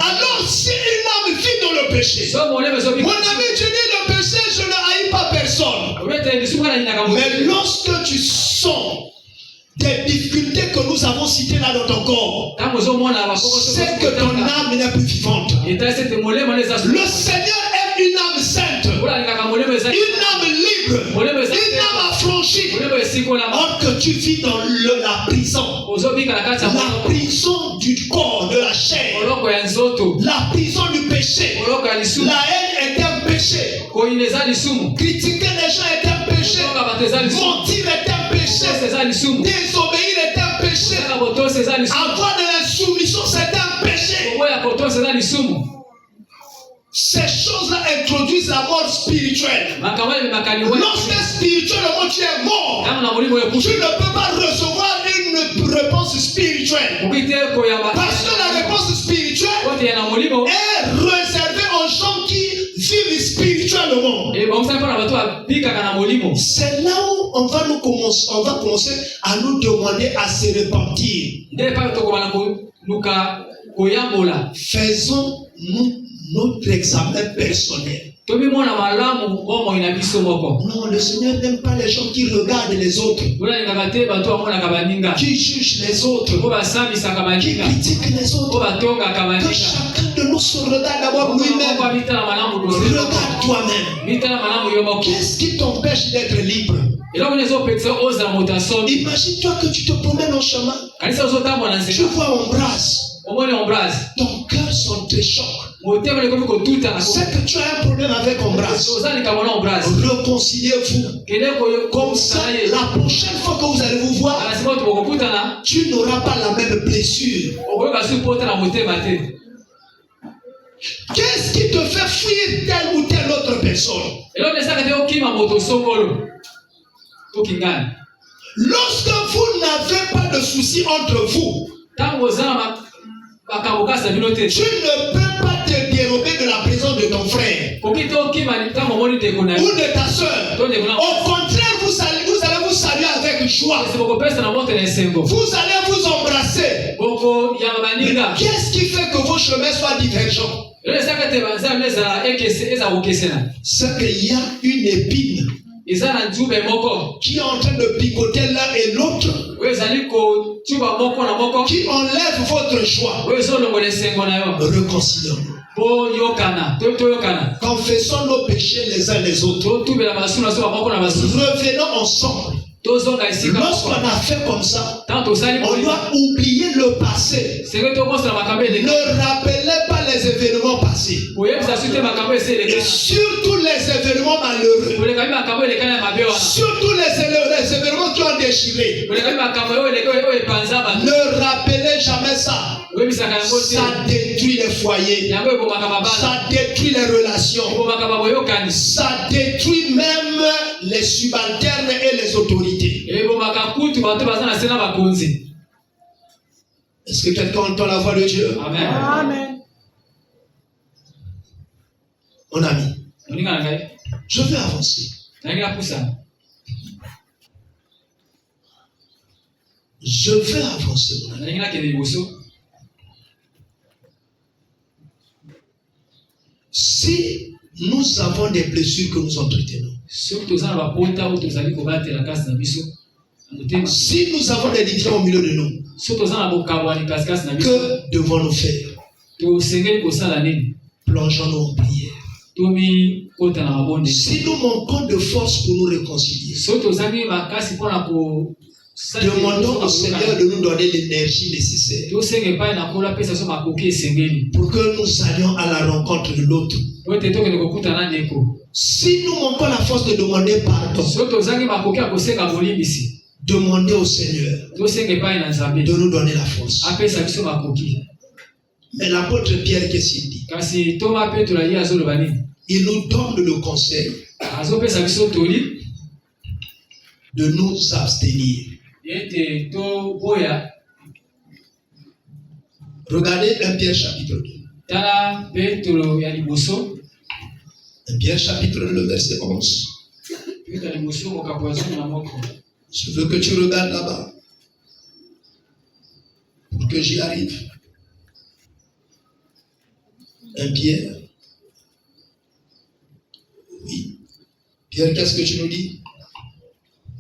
Alors si une âme vit dans le péché, mon ami, tu dis le péché, je ne haïs pas personne. Mais lorsque tu sens des difficultés que nous avons citées là dans ton corps, c'est que ton âme n'est plus vivante. Le Seigneur aime une âme sainte, une âme libre, une âme affranchie. Or que tu vis dans la prison du corps, de la chair, la prison du péché. La haine est un péché. Critiquer les gens est un péché. Mentir est un péché. Désobéir est un péché. Avoir de l'insoumission c'est un péché. Ces choses-là introduisent la mort spirituelle. Lorsque spirituellement tu es mort, tu ne peux pas recevoir une réponse spirituelle. Parce que la réponse spirituelle est réservée aux gens qui vivent spirituellement. C'est là où on va commencer à nous demander à se repentir. Faisons-nous notre examen personnel. Non, le Seigneur n'aime pas les gens qui regardent les autres, qui jugent les autres, qui critiquent les autres. Que chacun de nous se regarde d'abord lui-même. Regarde toi-même. Qu'est-ce qui t'empêche d'être libre? Imagine-toi que tu te promènes en chemin, tu vois Ambroise, ton cœur s'entrechoque. C'est que tu as un problème avec Ambroise. Réconciliez-vous. Comme ça, la prochaine fois que vous allez vous voir, tu n'auras pas la même blessure. Qu'est-ce qui te fait fuir telle ou telle autre personne? Lorsque vous n'avez pas de soucis entre vous, tu ne peux pas te dérober de la présence de ton frère ou de ta soeur. Au contraire, vous allez vous saluer avec joie. Vous allez vous embrasser. Qu'est-ce qui fait que vos chemins soient divergents? C'est qu'il y a une épine qui est en train de picoter l'un et l'autre, qui enlève votre joie. Réconcilions-nous. Confessons nos péchés les uns les autres. Revenons ensemble. Lorsqu'on a fait comme ça, on doit oublier le passé. Ne rappelez pas les événements passés. Et surtout les événements malheureux. Surtout les événements qui ont déchiré. Ne rappelez jamais ça. Ça détruit les foyers. Ça détruit les relations. Ça détruit même les subalternes et les autorités. Est-ce que quelqu'un entend la voix de Dieu? Amen. Amen. Mon ami, je veux avancer. Je veux avancer, mon ami. Si nous avons des blessures que nous entretenons, si nous avons des divisions au milieu de nous, que devons-nous faire? Plongeons-nous en prière. Si nous manquons de force pour nous réconcilier, demandons au Seigneur de nous donner l'énergie nécessaire pour que nous allions à la rencontre de l'autre. Si nous manquons la force de demander pardon, demandez au Seigneur de nous donner la force. Mais l'apôtre Pierre, qu'est-ce qu'il dit? Il nous donne le conseil de nous abstenir. Regardez 1 Pierre chapitre 2. 1 Pierre chapitre 2, le verset 11. Je veux que tu regardes là-bas pour que j'y arrive. 1 Pierre. Oui. Pierre, qu'est-ce que tu nous dis?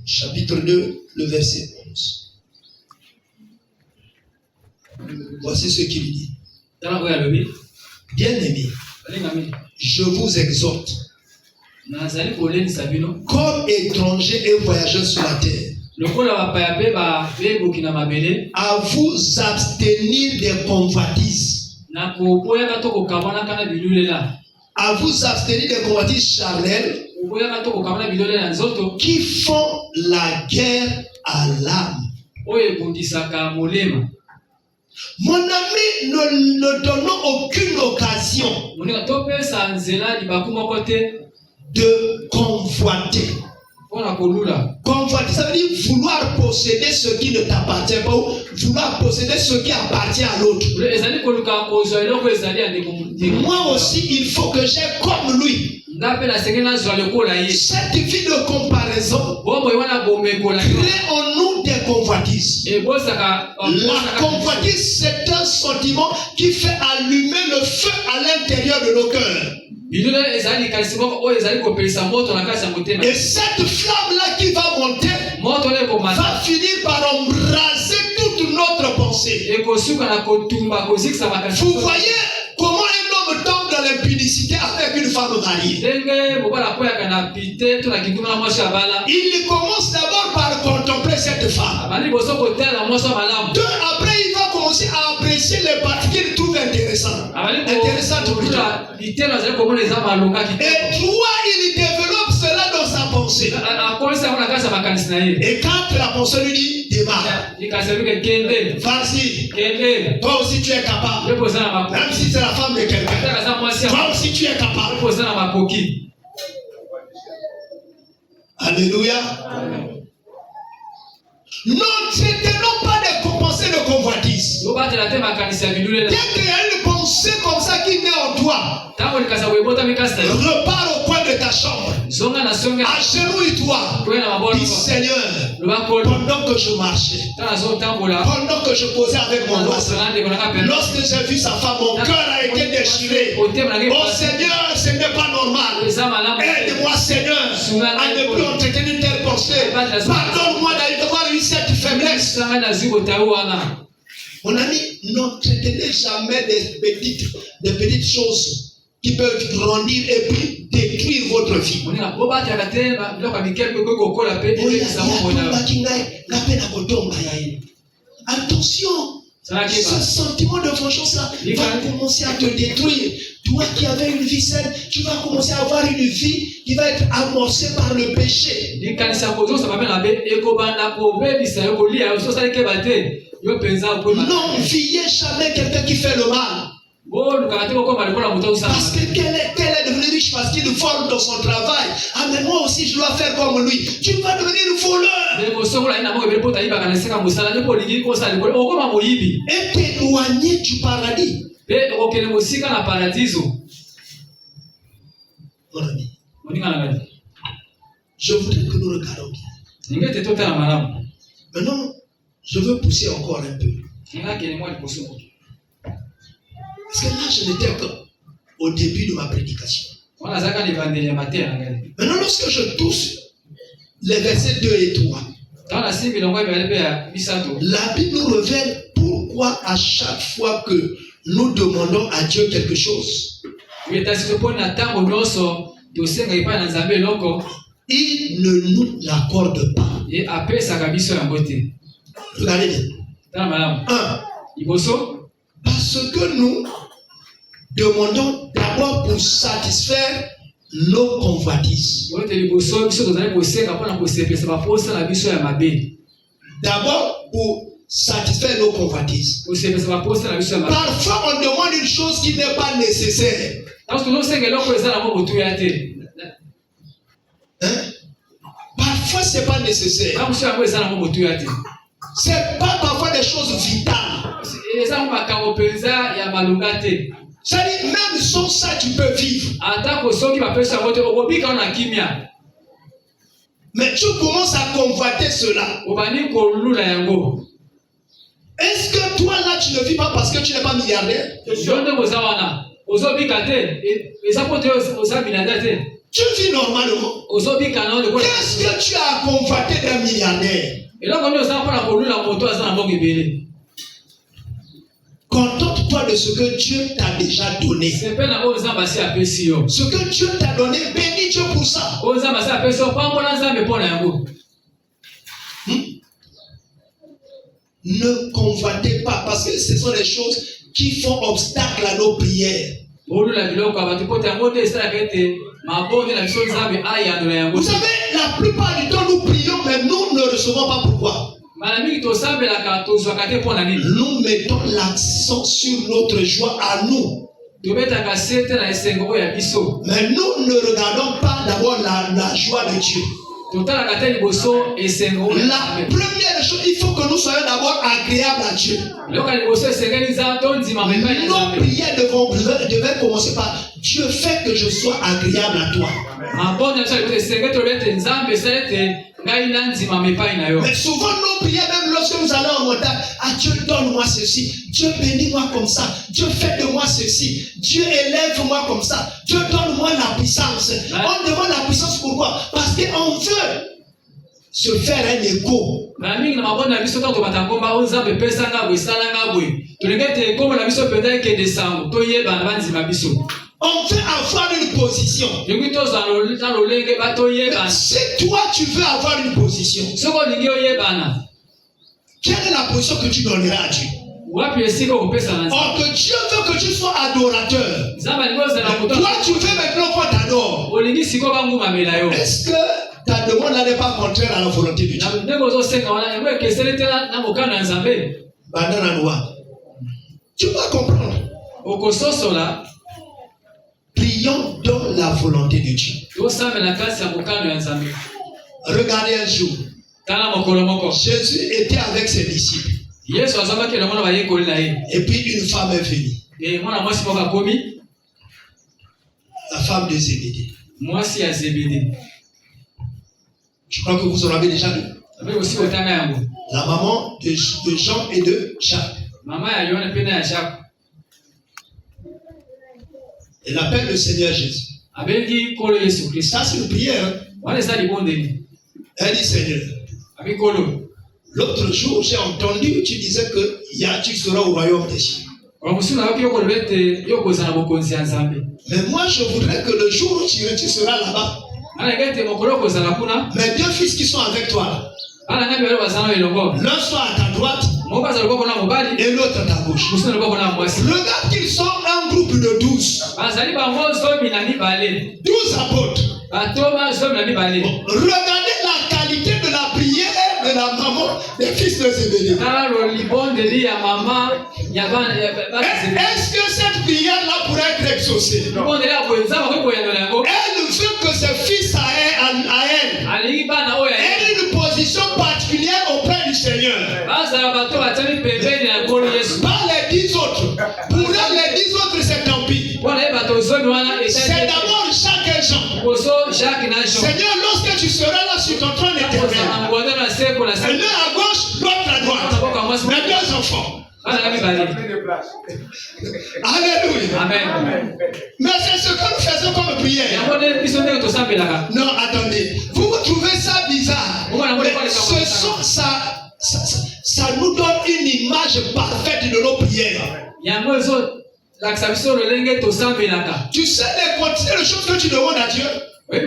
Chapitre 2, le verset 11. Voici ce qu'il dit. Bien-aimés, je vous exhorte, comme étrangers et voyageurs sur la terre, à vous abstenir des convoitises. À vous abstenir des convoitises charnelles qui font la guerre à l'âme. Mon ami, ne donnons aucune occasion de convoiter. Convoiter, ça veut dire vouloir posséder ce qui ne t'appartient pas ou vouloir posséder ce qui appartient à l'autre. Moi aussi, il faut que j'aie comme lui. Cette vie de comparaison crée en nous des convoitises. La convoitise, c'est un sentiment qui fait allumer le feu à l'intérieur de nos cœurs. Et cette flamme-là qui va monter va finir par embraser toute notre pensée. Vous voyez comment un homme tombe dans l'impudicité avec une femme mariée. Il commence d'abord par contempler cette femme. Après, il va commencer à apprécier les parties qu'il trouve intéressantes. Et toi, il développe cela dans sa pensée. Et quand la pensée lui dit, démarre. Vas-y. Toi aussi tu es capable. Même si c'est la femme de quelqu'un. Toi aussi tu es capable. Alléluia. N'entraînons pas des pensées de convoitise. Dès qu'il y a une pensée comme ça qui naît en toi, repars au coin de ta chambre. Agenouille-toi. Dis Seigneur, pendant que je marchais, pendant que je causais avec mon voisin, lorsque j'ai vu sa femme, mon cœur a été déchiré. Oh Seigneur, ce n'est pas normal. Aide-moi Seigneur à ne plus entretenir une telle pensée. Pardonne-moi d'avoir eu cette faiblesse. Mon ami, n'entretenez jamais des petites choses qui peuvent grandir et puis détruire votre vie. Attention, ce sentiment de vengeance-là va commencer à te détruire. Toi qui avais une vie saine, tu vas commencer à avoir une vie qui va être amorcée par le péché. N'enviez jamais quelqu'un qui fait le mal. Parce que qu'elle est devenue riche parce qu'il vole dans son travail. Ah mais moi aussi je dois faire comme lui. Tu vas devenir voleur. Et t'éloigner du paradis. Mon ami, je voudrais que nous regardions bien. Maintenant, je veux pousser encore un peu. Parce que là, je n'étais qu'au début de ma prédication. Maintenant, lorsque je touche les versets 2 et 3, la Bible nous révèle pourquoi à chaque fois que nous demandons à Dieu quelque chose, il ne nous l'accorde pas. Regardez bien. Parce que nous demandons d'abord pour satisfaire nos convoitises. D'abord pour satisfaire nos convoitises. Parfois on demande une chose qui n'est pas nécessaire. Parfois c'est pas nécessaire. C'est pas parfois des choses vitales. C'est-à-dire, même sans ça, tu peux vivre. Mais tu commences à convoiter cela. Est-ce que toi là, tu ne vis pas parce que tu n'es pas milliardaire? Tu vis normalement. Qu'est-ce que tu as convoité d'un milliardaire? Contente-toi de ce que Dieu t'a déjà donné. Ce que Dieu t'a donné, bénis Dieu pour ça. Ne convoitez pas, parce que ce sont des choses qui font obstacle à nos prières. Vous savez, la plupart du temps, nous prions, mais nous ne recevons pas. Pourquoi? Nous mettons l'accent sur notre joie à nous. Mais nous ne regardons pas d'abord la joie de Dieu. La première chose, il faut que nous soyons d'abord agréables à Dieu. Nos prières devaient commencer par Dieu, fait que je sois agréable à toi. Mais souvent nos prières, même lorsque nous allons en montagne, Dieu donne-moi ceci, Dieu bénis-moi comme ça, Dieu fait de moi ceci, Dieu élève-moi comme ça, Dieu donne-moi la puissance. On demande la puissance pourquoi? Parce qu'on veut se faire un écho. On veut avoir une position. Si toi tu veux avoir une position, quelle est la position que tu donneras à Dieu? Or que Dieu veut que tu sois adorateur. Toi tu veux maintenant qu'on t'adore. Est-ce que ta demande n'est pas contraire à la volonté de Dieu? Tu vas comprendre. Prions dans la volonté de Dieu. Regardez un jour. Jésus était avec ses disciples. Et puis une femme est venue. La femme de Zébédée. Je crois que vous en avez déjà vu. La maman de Jean et de Jacques. Elle appelle le Seigneur Jésus. Ça, c'est une prière. Elle dit, Seigneur, l'autre jour, j'ai entendu, tu disais que tu seras au royaume des cieux. Mais moi, je voudrais que le jour où tu seras là-bas, mes deux fils qui sont avec toi, l'un soit à ta droite et l'autre à ta gauche. Regarde qu'ils sont un groupe de 12. 12 apôtres. Regardez la qualité de la prière de la maman des fils de Zébédée. Est-ce que cette prière-là pourrait être exaucée? Elle veut que ses fils à elle aient une position particulière auprès du Seigneur. Pas les 10 autres. Pour elle, les 10 autres, c'est tant pis. C'est d'abord Jacques et Jean. Seigneur, lorsque tu seras là sur ton trône éternel, l'un à gauche, l'autre à droite. Mes deux enfants. Alléluia. Amen. Mais c'est ce que nous faisons comme prière. Non, attendez. Vous trouvez ça bizarre. Mais ça nous donne une image parfaite de nos prières. Tu sais les quantités de choses que tu demandes à Dieu. Mais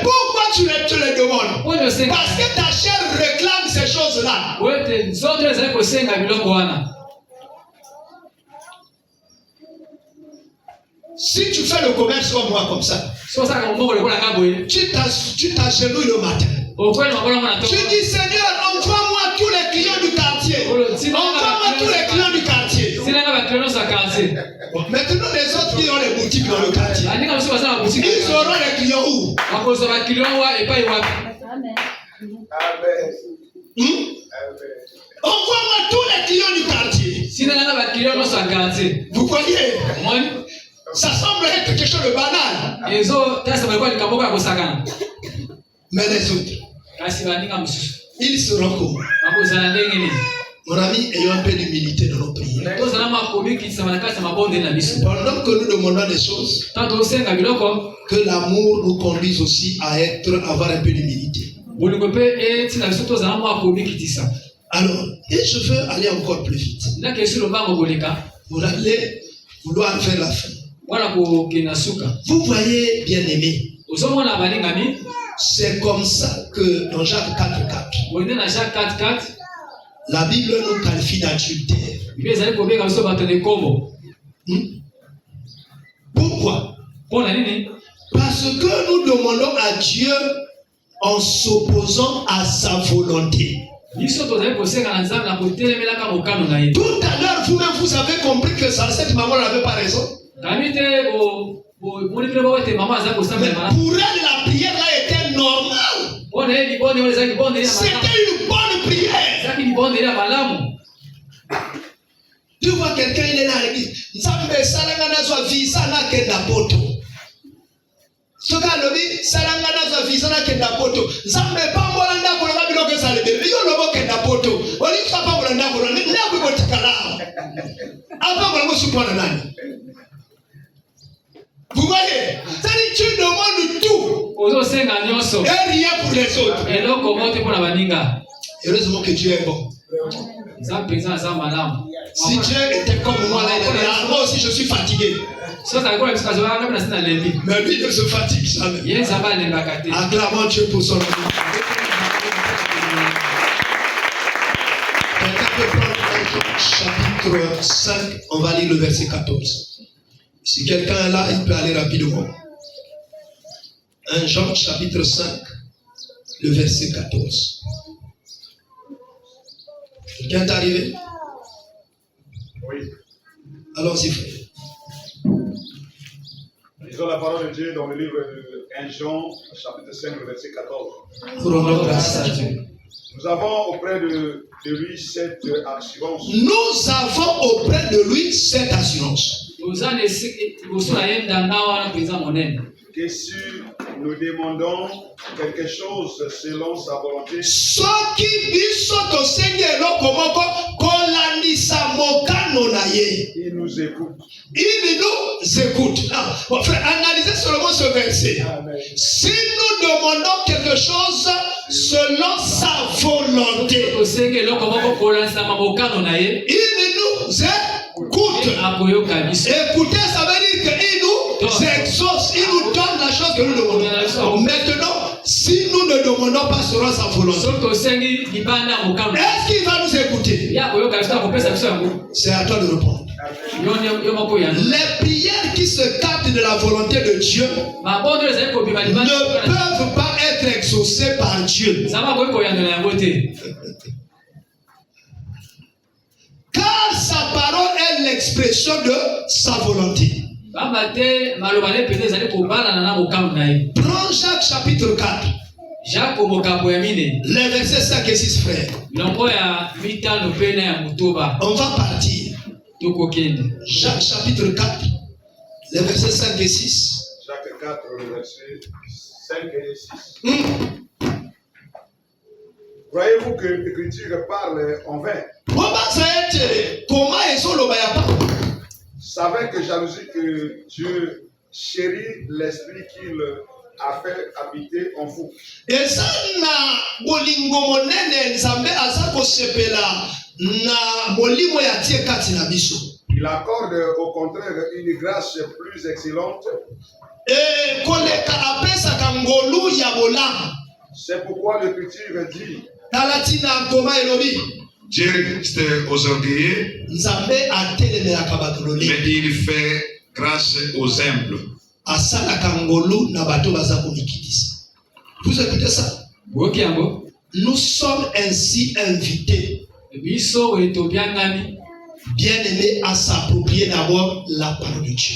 pourquoi tu les demandes? Parce que ta chair réclame ces choses-là. Si tu fais le commerce comme moi comme ça, tu t'agenouilles le matin. Tu dis, Seigneur, envoie-moi tous les clients du quartier. Envoie-moi tous les clients du quartier. Maintenant, les autres qui ont les boutiques dans le quartier, ils auront les clients où? Envoie-moi tous les clients du quartier. Vous voyez? Ça semble être quelque chose de banal. Mais les autres, ils seront comment? Mon ami, ayons un peu d'humilité dans nos prières. Pendant que nous demandons des choses, que l'amour nous conduise aussi à avoir un peu d'humilité. Alors, et je veux aller encore plus vite. Vous allez vouloir faire la fin. Vous voyez, bien aimé, c'est comme ça que dans Jacques 4.4, la Bible nous qualifie d'adultère. Pourquoi? Parce que nous demandons à Dieu en s'opposant à sa volonté. Tout à l'heure, vous-même, vous avez compris que cette maman n'avait pas raison. Mais pour elle, la prière là était normale. C'était une bonne prière. Tu vois quelqu'un, il est là à l'église. Nzambe salangana zwa visa na kenda poto. Soka lobi salangana zwa visa na kenda poto. Nzambe pambola ndako na biloko salebe. Biyo lobo kenda poto. Oli pambola ndako na ndako ko tikala. Apa kwa ngosu kwa nani? Vous voyez? C'est-à-dire tu demandes tout. Et rien pour les autres. Heureusement que Dieu est bon. Si Dieu était comme moi là, moi aussi je suis fatigué. Mais lui ne se fatigue jamais. Acclamons Dieu pour son amour. Quelqu'un peut prendre chapitre 5, on va lire le verset 14. Si quelqu'un est là, il peut aller rapidement. 1 Jean chapitre 5, le verset 14. Quelqu'un est arrivé? Oui. Allons-y, frère. Lisons la parole de Dieu dans le livre de 1 Jean, chapitre 5, le verset 14. Rendons grâce à Dieu. Nous avons auprès de lui cette assurance. Nous avons auprès de lui cette assurance. Que si nous demandons quelque chose selon sa volonté, il nous écoute. Il nous écoute. Non, frère, analysez seulement ce verset. Amen. Si nous demandons quelque chose selon sa volonté, il nous écoute. Écouter, ça veut dire qu'il nous exauce, il nous donne la chose que nous demandons. Maintenant, si nous ne demandons pas selon sa volonté, est-ce qu'il va nous écouter? C'est à toi de répondre. Les prières qui se captent de la volonté de Dieu ne peuvent pas être exaucées par Dieu. Car sa parole est l'expression de sa volonté. Prends Jacques chapitre 4. Les versets 5 et 6, frères. On va partir. Jacques chapitre 4, les versets 5 et 6. Jacques 4, le verset 5 et 6. Croyez-vous que l'Écriture parle en vain? Savez que jalousie que Dieu chérit l'esprit qu'il a fait habiter en vous. Il accorde au contraire une grâce plus excellente. C'est pourquoi l'Écriture dit: Dieu résiste aux orgueilleux, mais il fait grâce aux humbles. Vous écoutez ça? Nous sommes ainsi invités, bien aimés, à s'approprier d'abord la parole de Dieu.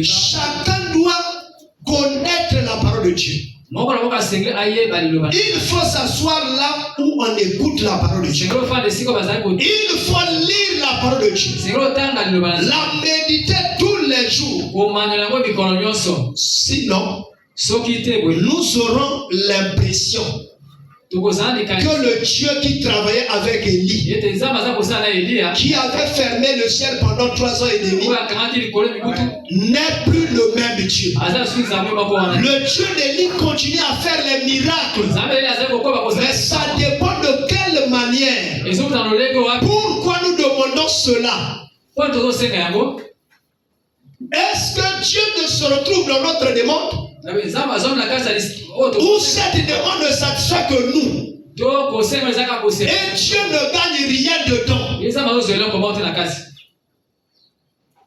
Chacun doit connaître la parole de Dieu. Il faut s'asseoir là où on écoute la parole de Dieu. Il faut lire la parole de Dieu. La méditer tous les jours. Sinon, nous aurons l'impression que le Dieu qui travaillait avec Élie, qui avait fermé le ciel pendant 3 ans et demi, n'est plus le même Dieu. Le Dieu d'Élie continue à faire les miracles, mais ça dépend de quelle manière. Pourquoi nous demandons cela? Est-ce que Dieu ne se retrouve dans notre demande? Ou cette demande ne satisfait que nous? Et Dieu ne gagne rien dedans.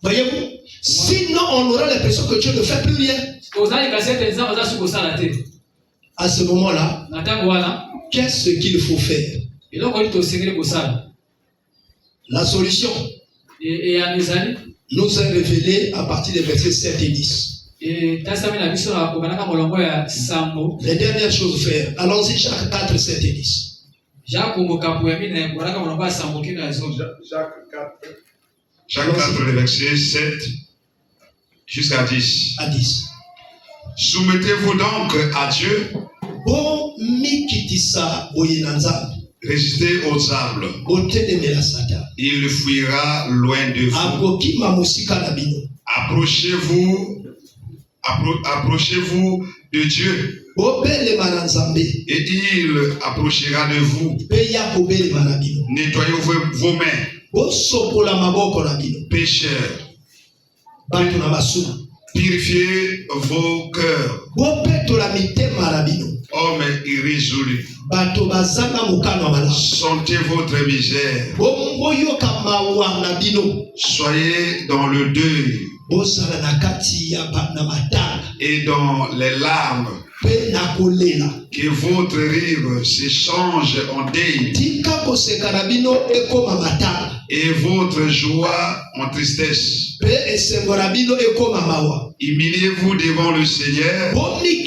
Voyez-vous? Sinon, on aura l'impression que Dieu ne fait plus rien. À ce moment-là, qu'est-ce qu'il faut faire? La solution nous est révélée à partir des versets 7 et 10. Les dernières choses à faire. Allons-y, Jacques 4, 7 et 10. Jacques 4, les versets 7 jusqu'à 10. À 10. Soumettez-vous donc à Dieu. Résistez au diable. Il fuira loin de vous. Approchez-vous de Dieu. Et il approchera de vous. Nettoyez vos mains. Pécheurs. Purifiez vos cœurs. Hommes irrésolus. Sentez votre misère. Soyez dans le deuil et dans les larmes. Que votre rire s'échange en deuil et votre joie en tristesse. Humiliez-vous devant le Seigneur et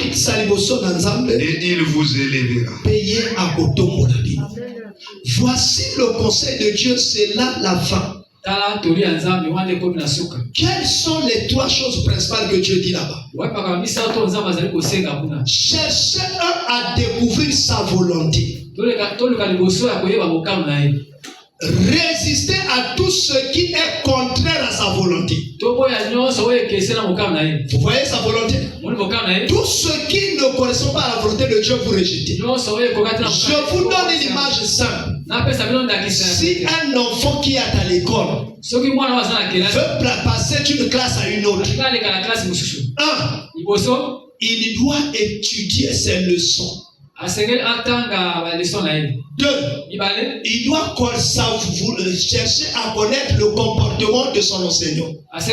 il vous élèvera. Voici le conseil de Dieu, c'est là la fin. Quelles sont les 3 choses principales que Dieu dit là-bas? Cherchez à découvrir sa volonté. Résistez à tout ce qui est contraire à sa volonté. Vous voyez sa volonté? Tout ce qui ne correspond pas à la volonté de Dieu, vous rejetez. Je vous donne une image simple. Si un enfant qui est à l'école veut passer d'une classe à une autre, il doit étudier ses leçons. 2. Il doit chercher à connaître le comportement de son enseignant. Parce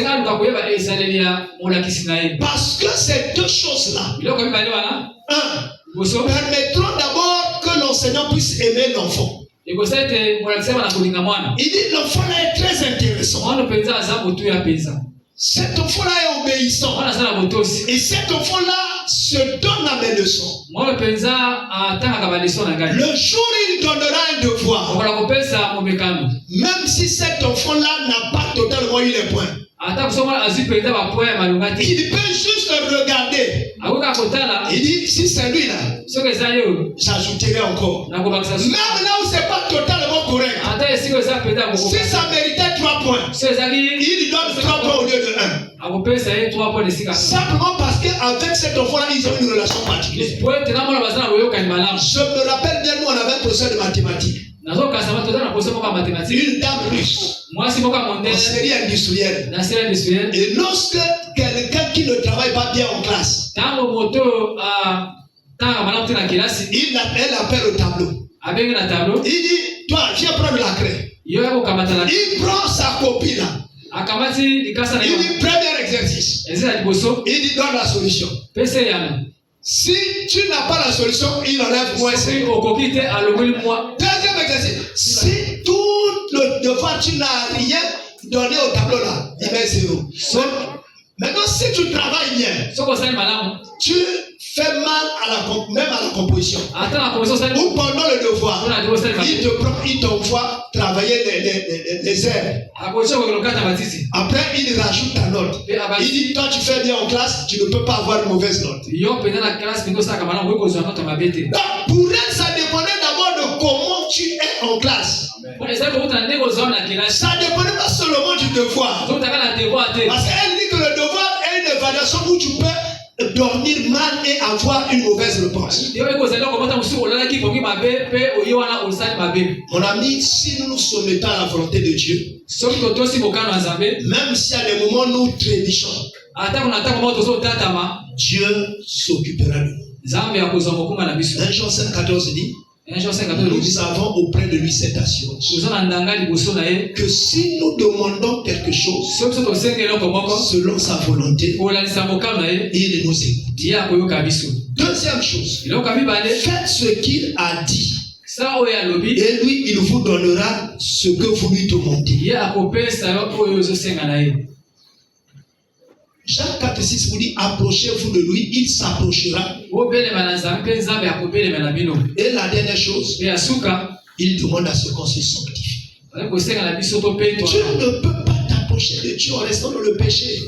que ces 2 choses-là permettront d'abord que l'enseignant puisse aimer l'enfant. Il dit l'enfant là est très intéressant. Cet enfant-là est obéissant. Et cet enfant-là se donne à mes leçons. Le jour où il donnera un devoir, même si cet enfant-là n'a pas totalement eu les points, il peut juste regarder. Il dit, si c'est lui là, j'ajouterai encore. Même là où c'est pas totalement correct, si ça méritait 3 points, il donne 3 points au lieu de 1. Simplement parce qu'avec cet enfant-là, ils ont une relation particulière. Je me rappelle bien, nous on avait un professeur de mathématiques. Une dame russe. En série industrielle. Et lorsque quelqu'un qui ne travaille pas bien en classe, elle appelle au tableau. Il dit, toi, viens prendre la craie. Il prend sa copie là. Il dit, premier exercice. Il dit, donne la solution. Si tu n'as pas la solution, il enlève moins 5. Deuxième exercice. Si tout le devoir, tu n'as rien donné au tableau là, il met 0. Maintenant, si tu travailles bien, tu fait mal même à la composition. Ou pendant le devoir, il te prend, il t'envoie travailler les herbes. Après, il rajoute ta note. Il dit, toi tu fais bien en classe, tu ne peux pas avoir une mauvaise note. Donc, pour elle, ça dépendait d'abord de comment tu es en classe. Ça ne dépendait pas seulement du devoir. Parce qu'elle dit que le devoir est une évaluation où tu peux dormir mal et avoir une mauvaise réponse. Mon ami, si nous nous soumettons à la volonté de Dieu, même si à des moments nous trébuchons, Dieu s'occupera de nous. 1 Jean 5,14 dit, nous avons auprès de lui cette assurance que si nous demandons quelque chose selon sa volonté, il nous écoute. Deuxième chose, faites ce qu'il a dit et lui il vous donnera ce que vous lui demandez. Jacques 4,6 vous dit, approchez-vous de lui, il s'approchera. Et la dernière chose, il demande à ce qu'on se sanctifie. Tu ne peux pas t'approcher de Dieu en restant dans le péché.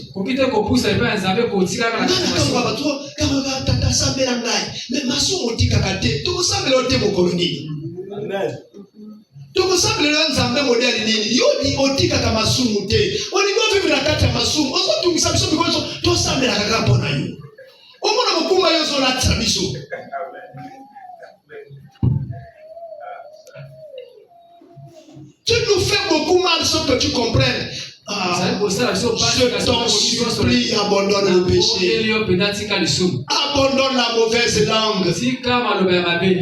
Tu nous fais beaucoup mal sans que tu comprennes. Je t'en supplie, abandonne le péché. Abandonne la mauvaise langue.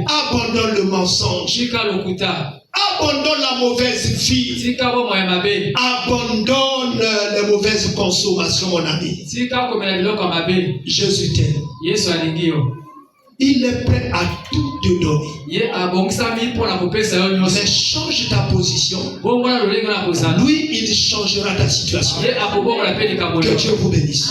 Abandonne le mensonge. Abandonne la mauvaise vie. Abandonne les mauvaises consommations, mon ami. Jésus t'aime. Il est prêt à tout te donner. Mais change ta position. Lui, il changera ta situation. Que Dieu vous bénisse.